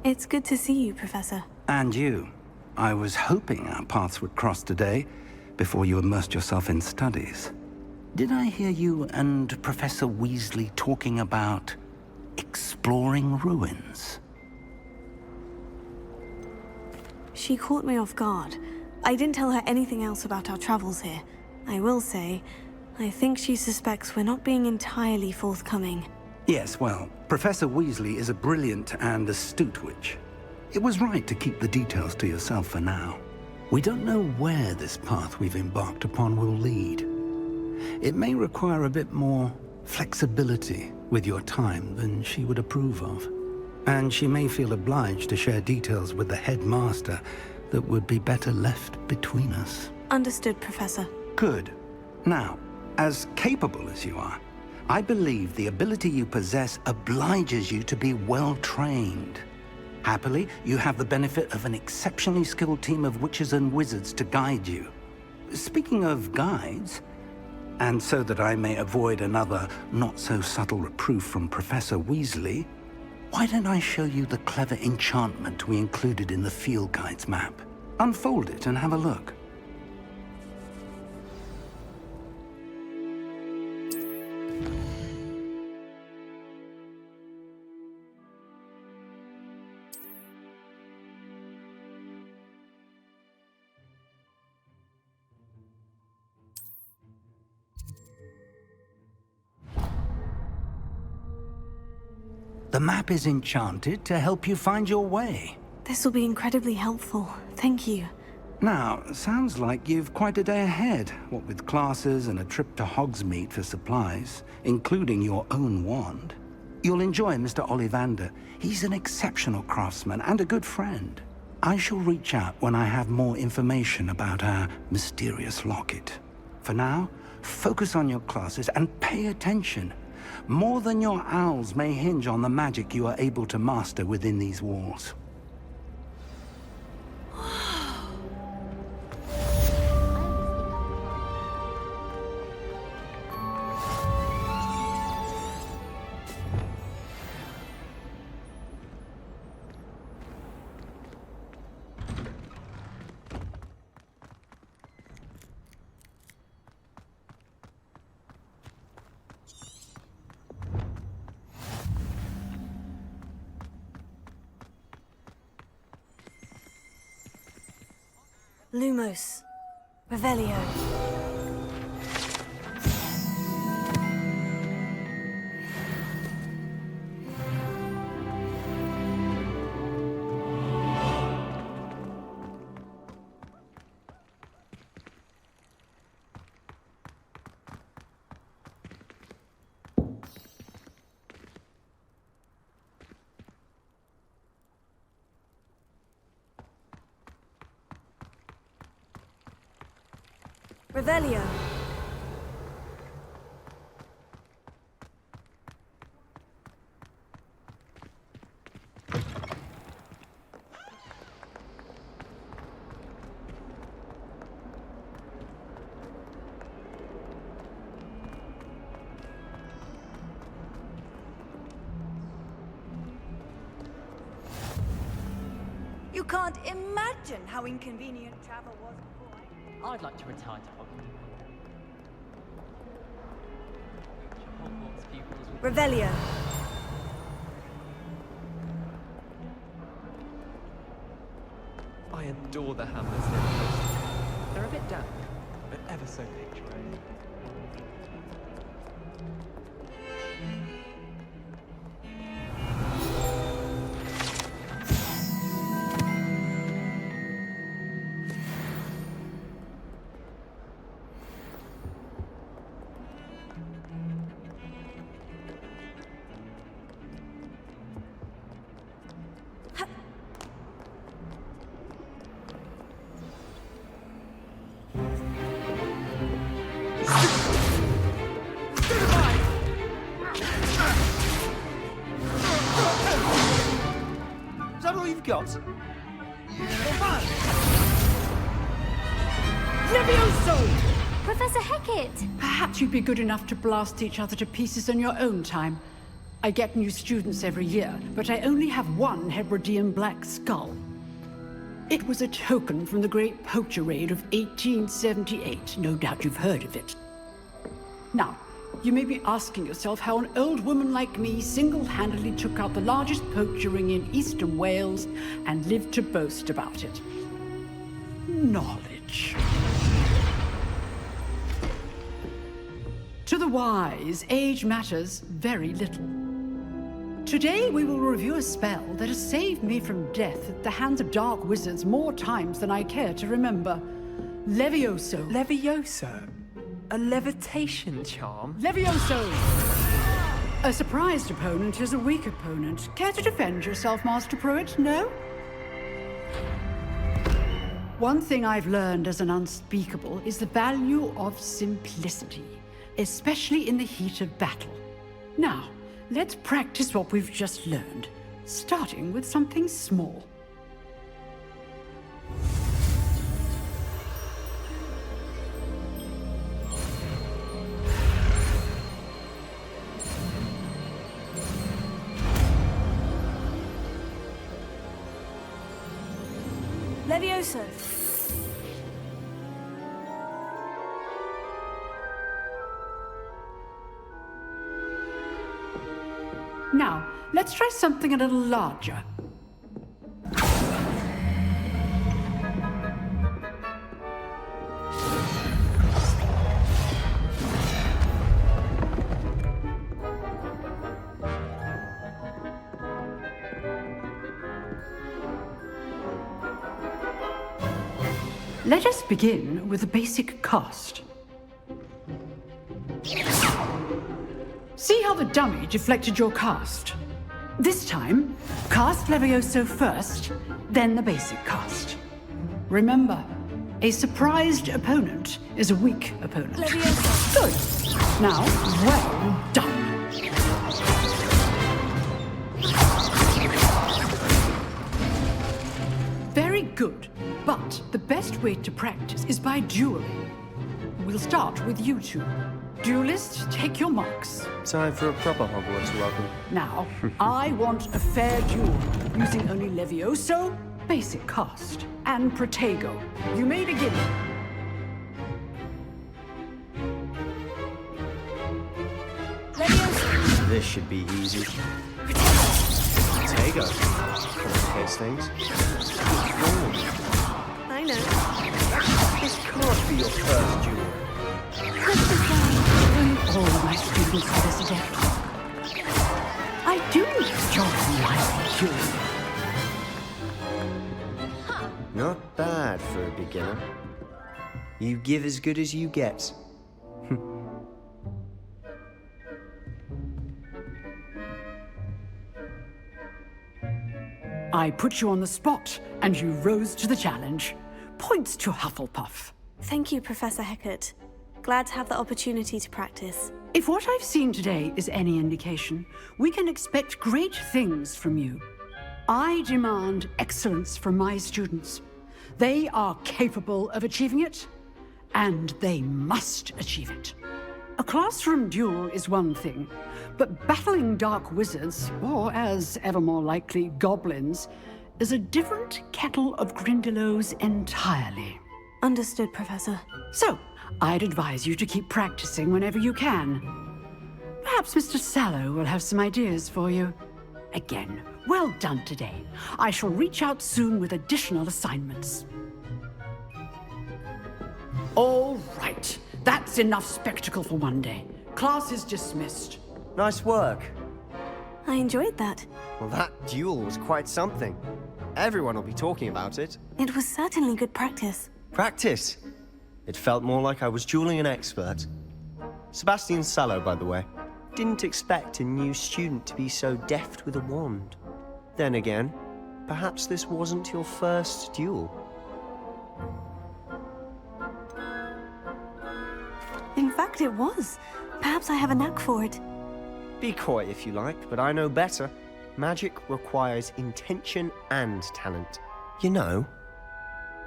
It's good to see you, Professor. And you. I was hoping our paths would cross today, before you immersed yourself in studies. Did I hear you and Professor Weasley talking about exploring ruins? She caught me off guard. I didn't tell her anything else about our travels here. I will say, I think she suspects we're not being entirely forthcoming. Yes, well, Professor Weasley is a brilliant and astute witch. It was right to keep the details to yourself for now. We don't know where this path we've embarked upon will lead. It may require a bit more flexibility with your time than she would approve of. And she may feel obliged to share details with the headmaster that would be better left between us. Understood, Professor. Good. Now, as capable as you are, I believe the ability you possess obliges you to be well-trained. Happily, you have the benefit of an exceptionally skilled team of witches and wizards to guide you. Speaking of guides, and so that I may avoid another not-so-subtle reproof from Professor Weasley, why don't I show you the clever enchantment we included in the field guide's map? Unfold it and have a look. The map is enchanted to help you find your way. This will be incredibly helpful. Thank you. Now, sounds like you've quite a day ahead, what with classes and a trip to Hogsmeade for supplies, including your own wand. You'll enjoy Mr. Ollivander. He's an exceptional craftsman and a good friend. I shall reach out when I have more information about our mysterious locket. For now, focus on your classes and pay attention. More than your owls may hinge on the magic you are able to master within these walls. Lumos. Revelio. Revelio. You can't imagine how inconvenient travel was before. I'd like to retire to Hogwarts. pupils. Revelio. I adore the hamlets near the coast. They're a bit damp, but ever so picturesque. Is that all you've got? Levioso! Professor Hecat! Perhaps you'd be good enough to blast each other to pieces on your own time. I get new students every year, but I only have one Hebridean black skull. It was a token from the Great Poacher Raid of 1878. No doubt you've heard of it. Now, you may be asking yourself how an old woman like me single-handedly took out the largest poacher ring in eastern Wales and lived to boast about it. Knowledge. To the wise, age matters very little. Today we will review a spell that has saved me from death at the hands of dark wizards more times than I care to remember. Levioso. Levioso? A levitation charm? Levioso! A surprised opponent is a weak opponent. Care to defend yourself, Master Pruitt? No? One thing I've learned as an unspeakable is the value of simplicity, especially in the heat of battle. Now, let's practice what we've just learned, starting with something small. Levioso. Now, let's try something a little larger. Let us begin with the basic cast. See how the dummy deflected your cast? This time, cast Levioso first, then the basic cast. Remember, a surprised opponent is a weak opponent. Levioso. Good. Now, well done. Very good, but the best way to practice is by dueling. We'll start with you two. Duelists, take your marks. Time for a proper Hogwarts welcome. Now, I want a fair duel, using only Levioso, basic cast, and Protego. You may begin. Levioso. This should be easy. Protego. Complicates things. I know. This can't be your first duel. All my students are this adept. I do enjoy life dueling. Not bad for a beginner. You give as good as you get. I put you on the spot, and you rose to the challenge. Points to Hufflepuff. Thank you, Professor Hecat. Glad to have the opportunity to practice. If what I've seen today is any indication, we can expect great things from you. I demand excellence from my students. They are capable of achieving it, and they must achieve it. A classroom duel is one thing, but battling dark wizards, or as ever more likely, goblins, is a different kettle of Grindylows entirely. Understood, Professor. So, I'd advise you to keep practicing whenever you can. Perhaps Mr. Sallow will have some ideas for you. Again, well done today. I shall reach out soon with additional assignments. All right. That's enough spectacle for one day. Class is dismissed. Nice work. I enjoyed that. Well, that duel was quite something. Everyone will be talking about it. It was certainly good practice. Practice? It felt more like I was dueling an expert. Sebastian Sallow, by the way. Didn't expect a new student to be so deft with a wand. Then again, perhaps this wasn't your first duel. In fact, it was. Perhaps I have a knack for it. Be coy if you like, but I know better. Magic requires intention and talent. You know,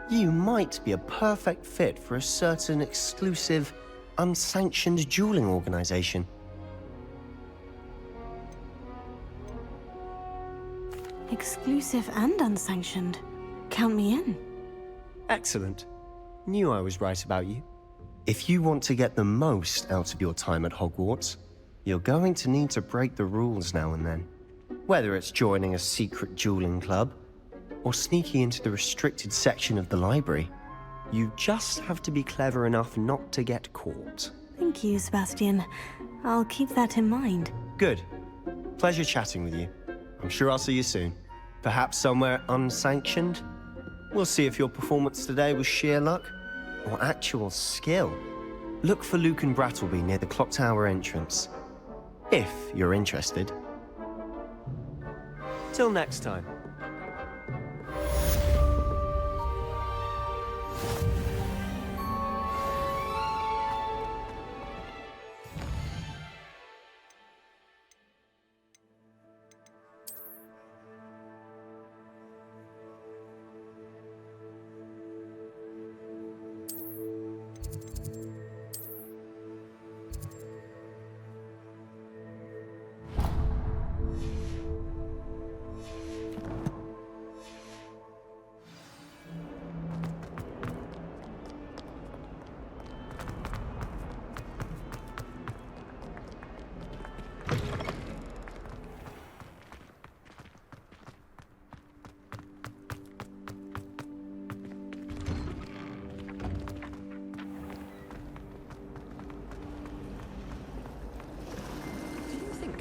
you might be a perfect fit for a certain exclusive, unsanctioned dueling organization. Exclusive and unsanctioned. Count me in. Excellent. Knew I was right about you. If you want to get the most out of your time at Hogwarts, you're going to need to break the rules now and then. Whether it's joining a secret dueling club, or sneaking into the restricted section of the library, you just have to be clever enough not to get caught. Thank you, Sebastian. I'll keep that in mind. Good. Pleasure chatting with you. I'm sure I'll see you soon. Perhaps somewhere unsanctioned? We'll see if your performance today was sheer luck or actual skill. Look for Luke and Brattleby near the clock tower entrance. If you're interested. Till next time.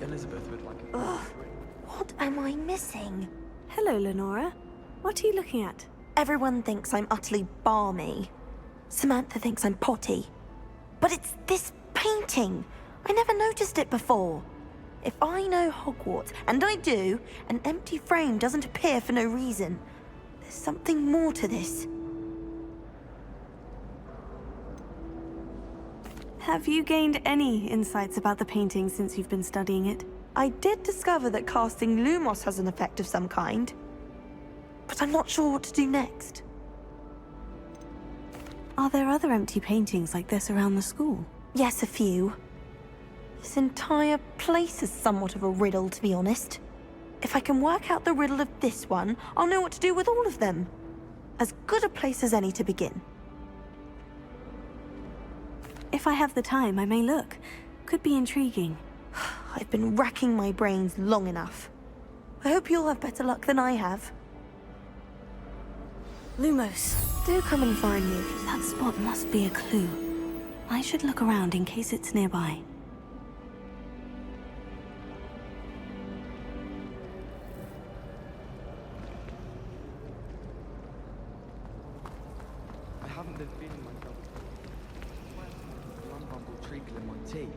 Elizabeth would like a... Ugh, what am I missing? Hello, Lenora. What are you looking at? Everyone thinks I'm utterly balmy. Samantha thinks I'm potty. But it's this painting. I never noticed it before. If I know Hogwarts, and I do, an empty frame doesn't appear for no reason. There's something more to this. Have you gained any insights about the painting since you've been studying it? I did discover that casting Lumos has an effect of some kind. But I'm not sure what to do next. Are there other empty paintings like this around the school? Yes, a few. This entire place is somewhat of a riddle, to be honest. If I can work out the riddle of this one, I'll know what to do with all of them. As good a place as any to begin. If I have the time, I may look. Could be intriguing. I've been racking my brains long enough. I hope you'll have better luck than I have. Lumos. Do come and find me. That spot must be a clue. I should look around in case it's nearby. I haven't been feeling myself. Lump treacle in my tea.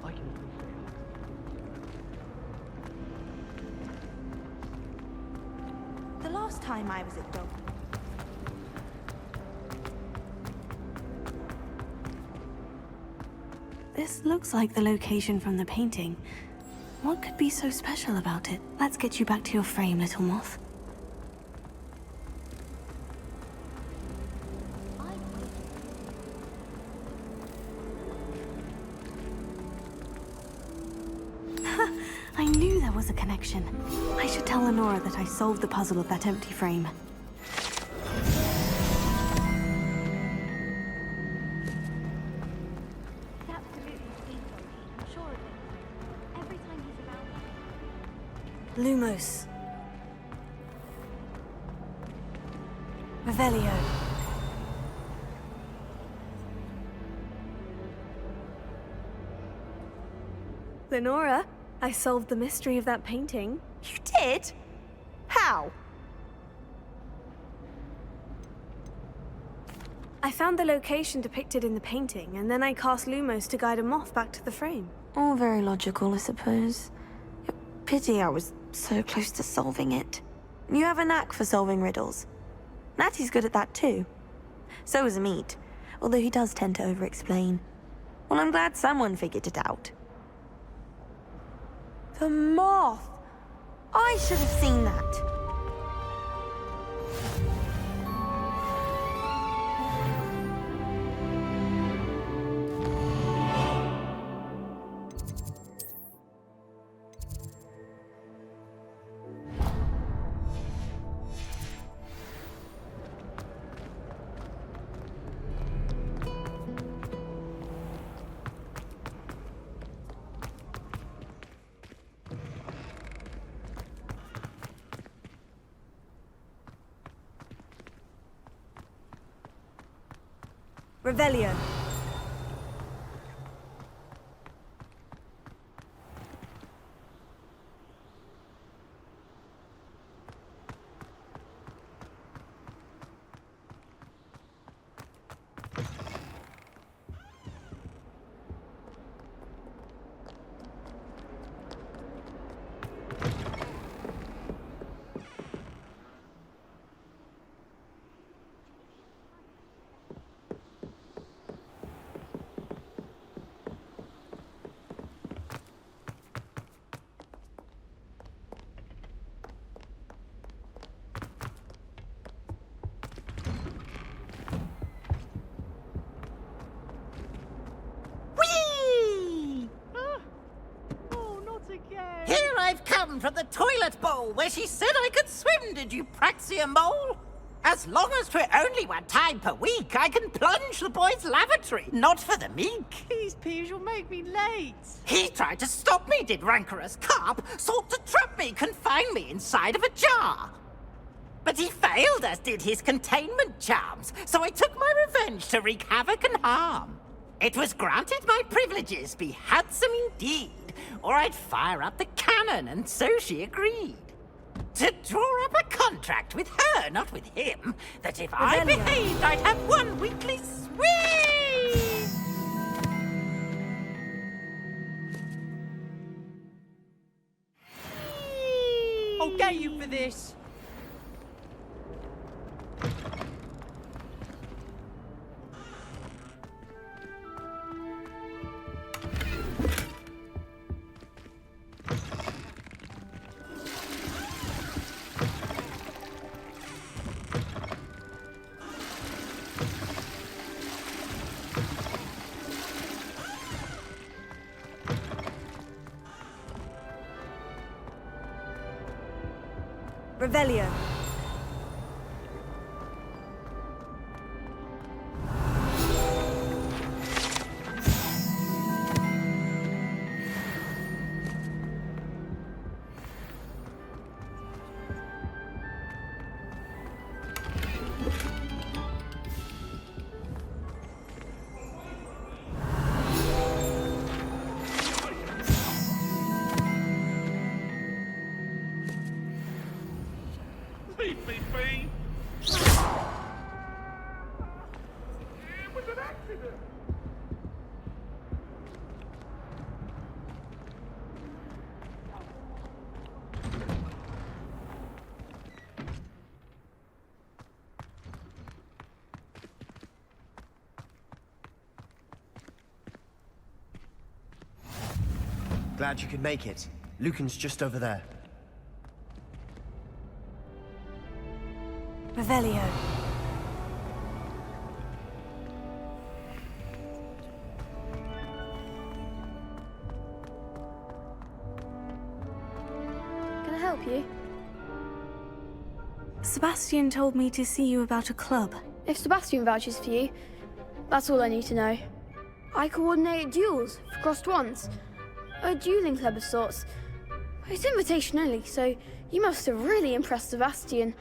I can The last time I was at Dog. This looks like the location from the painting. What could be so special about it? Let's get you back to your frame, little moth. I knew there was a connection. I should tell Lenora that I solved the puzzle of that empty frame. Lumos. Revelio. Lenora, I solved the mystery of that painting. You did? How? I found the location depicted in the painting, and then I cast Lumos to guide a moth back to the frame. All very logical, I suppose. Pity I was so close to solving it. You have a knack for solving riddles. Natty's good at that too. So is Amit, although he does tend to over-explain. Well, I'm glad someone figured it out. The moth! I should have seen that. Revelio. Here I've come from the toilet bowl where she said I could swim, did you praxia mole? As long as for only 1 time per week, I can plunge the boy's lavatory, not for the meek. Please, Peeves, you'll make me late. He tried to stop me, did rancorous carp, sought to trap me, confine me inside of a jar. But he failed, as did his containment charms, so I took my revenge to wreak havoc and harm. It was granted my privileges be handsome indeed, or I'd fire up the cannon, and so she agreed. To draw up a contract with her, not with him, that if I behaved, I'd have 1 weekly swing! I'll get you for this. Revelio. Leave me be! It was an accident! Glad you could make it. Lucan's just over there. Revelio. I help you? Sebastian told me to see you about a club. If Sebastian vouches for you, that's all I need to know. I coordinate duels for crossed wands. A dueling club of sorts. It's invitation only, so you must have really impressed Sebastian.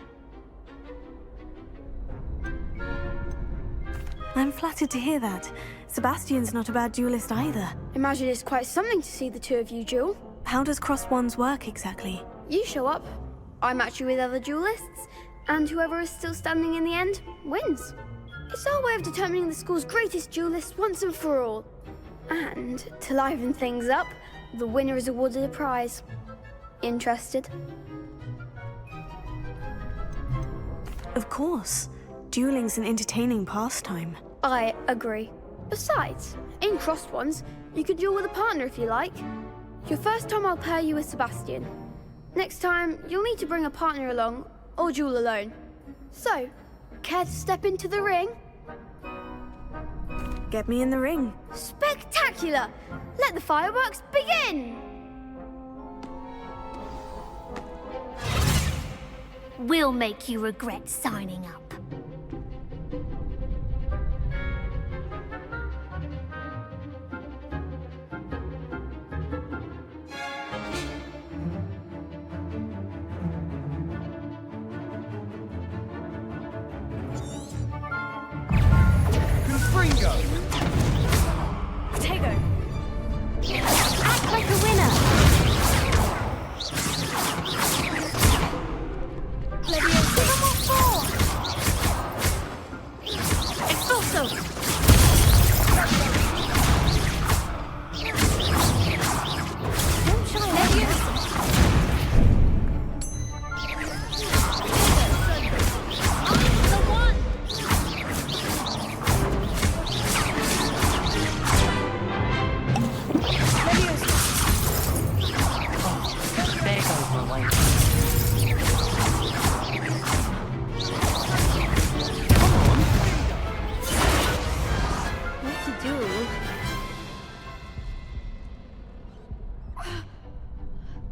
I'm flattered to hear that. Sebastian's not a bad duelist either. Imagine it's quite something to see the two of you duel. How does cross wands work exactly? You show up, I match you with other duelists, and whoever is still standing in the end wins. It's our way of determining the school's greatest duelist once and for all. And to liven things up, the winner is awarded a prize. Interested? Of course. Dueling's an entertaining pastime. I agree. Besides, in crossed ones, you could duel with a partner if you like. Your first time I'll pair you with Sebastian. Next time, you'll need to bring a partner along, or duel alone. So, care to step into the ring? Get me in the ring. Spectacular! Let the fireworks begin! We'll make you regret signing up. Potato! Act like a winner!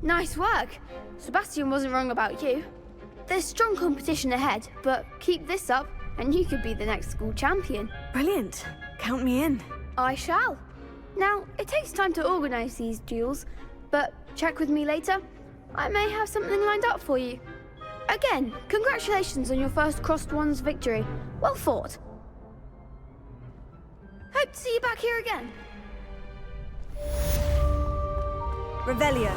Nice work. Sebastian wasn't wrong about you. There's strong competition ahead, but keep this up and you could be the next school champion. Brilliant. Count me in. I shall. Now, it takes time to organise these duels, but check with me later. I may have something lined up for you. Again, congratulations on your first crossed wands victory. Well fought. Hope to see you back here again. Revelio.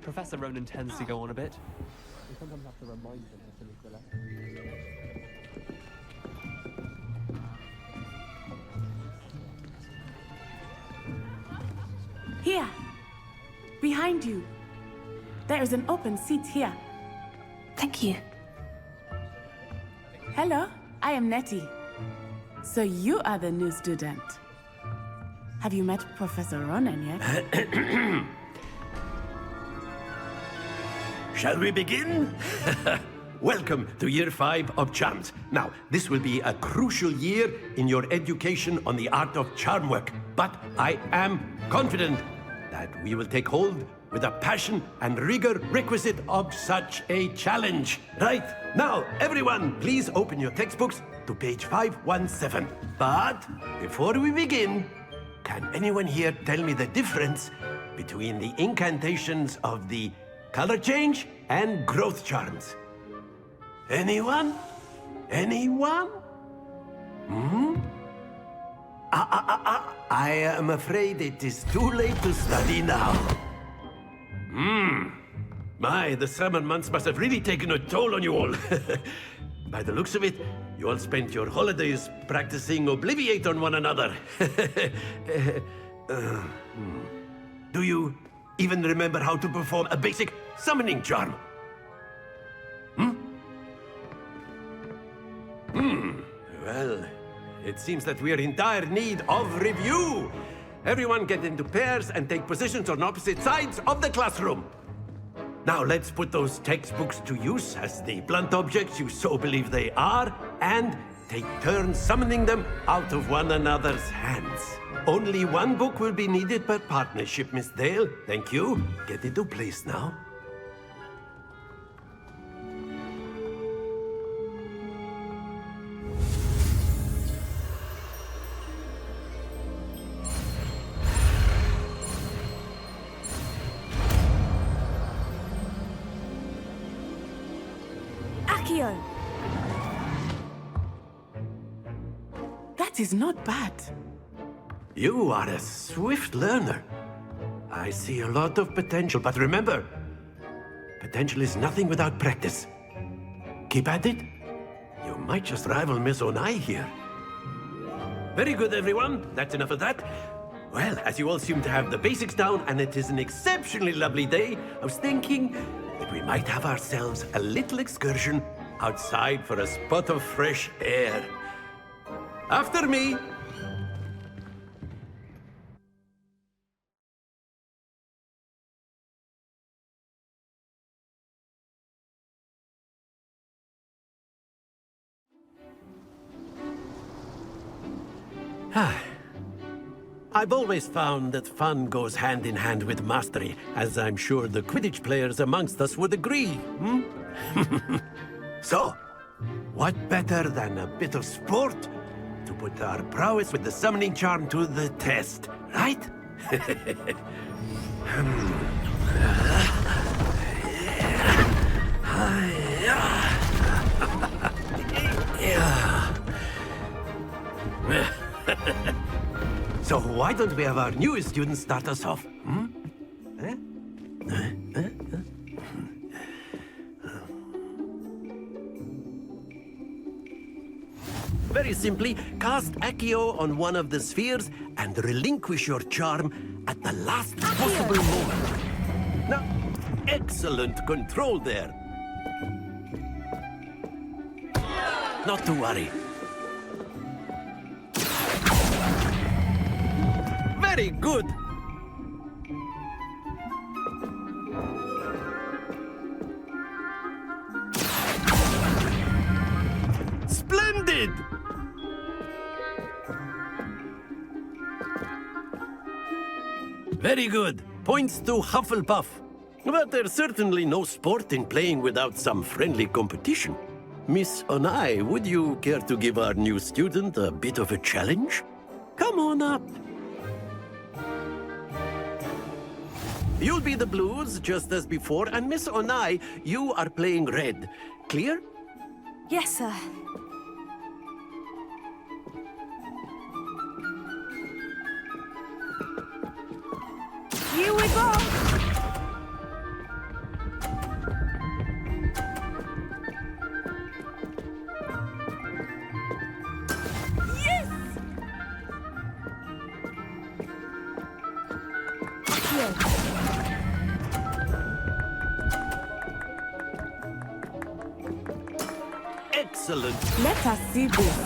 Professor Ronan tends to go on a bit. We sometimes have to remind him to finish the lesson. Here. Behind you. There is an open seat here. Thank you. Hello, I am Nettie. So you are the new student. Have you met Professor Ronan yet? Shall we begin? Welcome to Year 5 of Charms. Now, this will be a crucial year in your education on the art of charm work. But I am confident that we will take hold with the passion and rigor requisite of such a challenge. Right, now, everyone, please open your textbooks to page 517. But before we begin, can anyone here tell me the difference between the incantations of the color change and growth charms? Anyone? Anyone? I am afraid it is too late to study now. My, the summer months must have really taken a toll on you all. By the looks of it, you all spent your holidays practicing Obliviate on one another. Do you even remember how to perform a basic summoning charm? Well, it seems that we are in dire need of review. Everyone get into pairs and take positions on opposite sides of the classroom. Now let's put those textbooks to use as the blunt objects you so believe they are, and take turns summoning them out of one another's hands. Only one book will be needed per partnership, Miss Dale. Thank you. Get into place now. Accio! That is not bad. You are a swift learner. I see a lot of potential, but remember, potential is nothing without practice. Keep at it. You might just rival Miss Onai here. Very good, everyone. That's enough of that. Well, as you all seem to have the basics down, and it is an exceptionally lovely day, I was thinking that we might have ourselves a little excursion outside for a spot of fresh air. After me. I've always found that fun goes hand in hand with mastery, as I'm sure the Quidditch players amongst us would agree, So, what better than a bit of sport to put our prowess with the summoning charm to the test, right? So why don't we have our newest student start us off? Very simply, cast Accio on one of the spheres and relinquish your charm at the last possible moment. Now, excellent control there. Not to worry. Very good. Splendid! Very good. Points to Hufflepuff. But there's certainly no sport in playing without some friendly competition. Miss Onai, would you care to give our new student a bit of a challenge? Come on up. You'll be the blues, just as before, and Miss Onai, you are playing red. Clear? Yes, sir. Here we go! Excellent. Let us see this.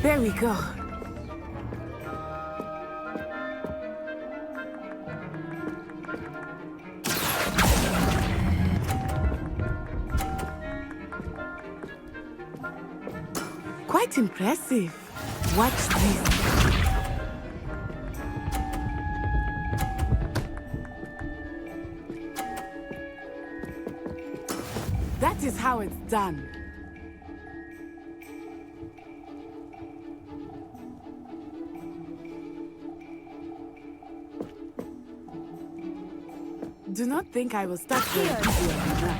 There we go. Quite impressive. Watch this. That is how it's done. Do not think I will start very easy on you now.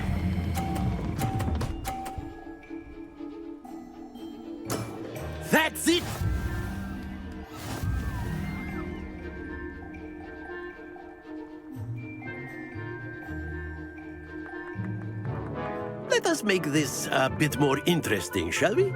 That's it! Let us make this a bit more interesting, shall we?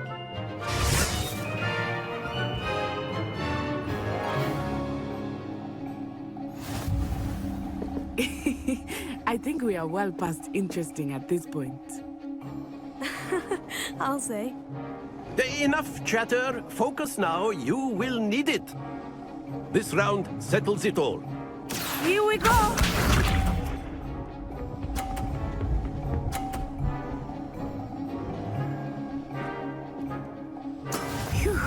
I think we are well past interesting at this point. I'll say. Enough chatter. Focus now. You will need it. This round settles it all. Here we go! Phew.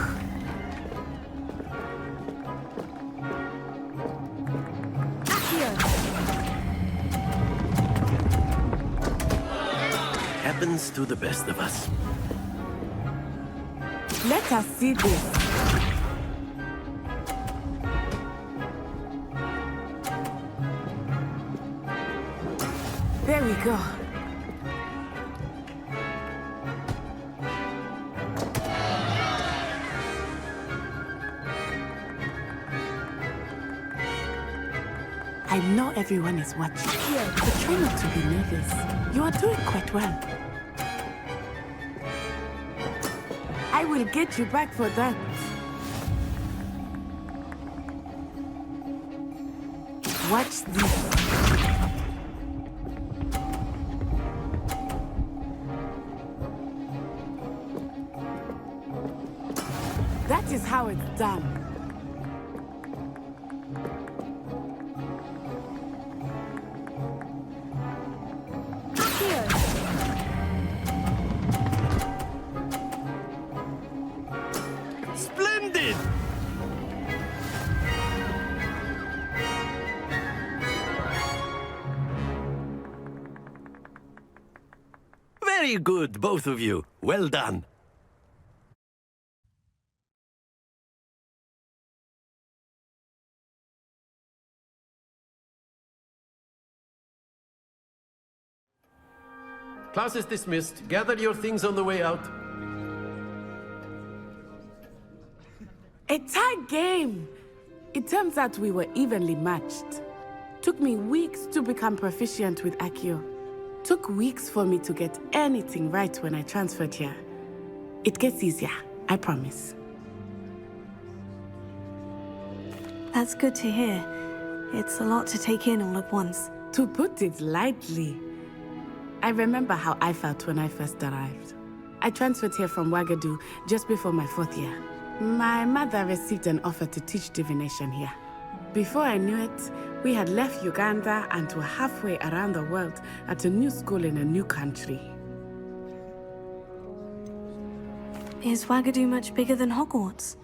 Happens to the best of us. Let us see this. There we go. I know everyone is watching, but try not to be nervous. You are doing quite well. I will get you back for that. Watch this. That is how it's done. Splendid! Very good, both of you. Well done. Class is dismissed. Gather your things on the way out. A tight game! It turns out we were evenly matched. Took me weeks to become proficient with Accio. Took weeks for me to get anything right when I transferred here. It gets easier, I promise. That's good to hear. It's a lot to take in all at once. To put it lightly, I remember how I felt when I first arrived. I transferred here from Wagadu just before my 4th year. My mother received an offer to teach divination here. Before I knew it, we had left Uganda and were halfway around the world at a new school in a new country. Is Wagadu much bigger than Hogwarts?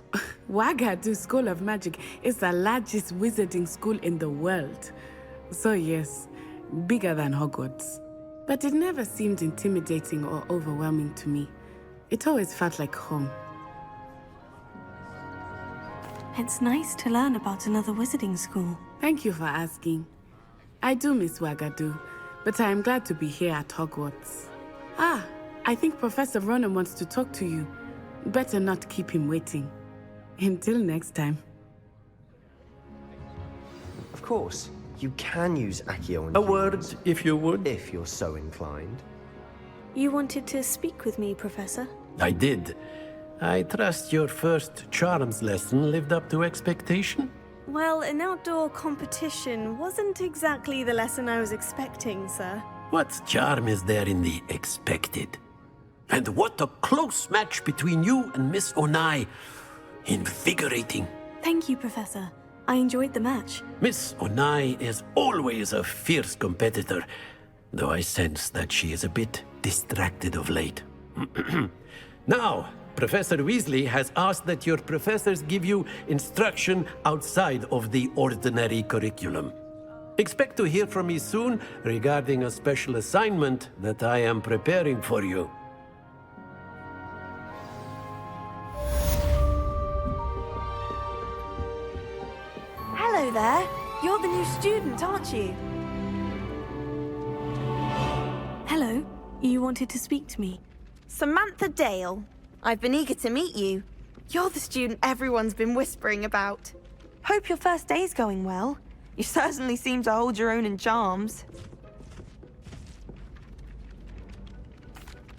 Wagadu School of Magic is the largest wizarding school in the world. So yes, bigger than Hogwarts. But it never seemed intimidating or overwhelming to me. It always felt like home. It's nice to learn about another wizarding school. Thank you for asking. I do miss Wagadu, but I am glad to be here at Hogwarts. Ah, I think Professor Ronan wants to talk to you. Better not keep him waiting. Until next time. Of course, you can use Accio on A word, if you would. if you're so inclined. You wanted to speak with me, Professor? I did. I trust your first charms lesson lived up to expectation? Well, an outdoor competition wasn't exactly the lesson I was expecting, sir. What charm is there in the expected? And what a close match between you and Miss Onai. Invigorating. Thank you, Professor. I enjoyed the match. Miss Onai is always a fierce competitor, though I sense that she is a bit distracted of late. Now, Professor Weasley has asked that your professors give you instruction outside of the ordinary curriculum. Expect to hear from me soon regarding a special assignment that I am preparing for you. Hello there. You're the new student, aren't you? Hello. You wanted to speak to me? Samantha Dale. I've been eager to meet you. You're the student everyone's been whispering about. Hope your first day's going well. You certainly seem to hold your own in charms.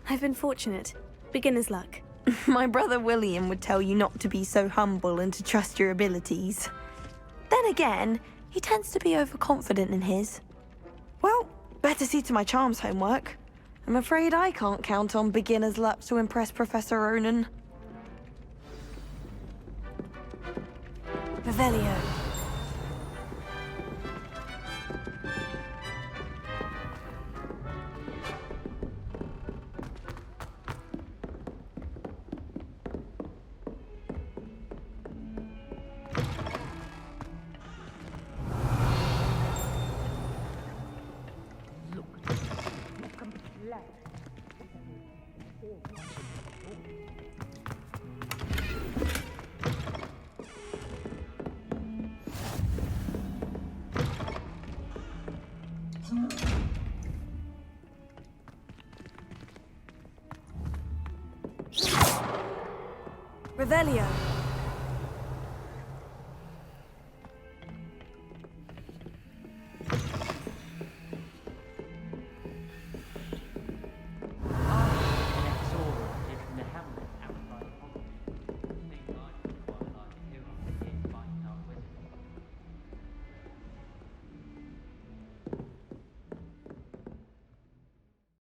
I've been fortunate. Beginner's luck. My brother William would tell you not to be so humble and to trust your abilities. Then again, he tends to be overconfident in his. Well, better see to my charms homework. I'm afraid I can't count on beginner's luck to impress Professor Ronan. Revelio. Revelio.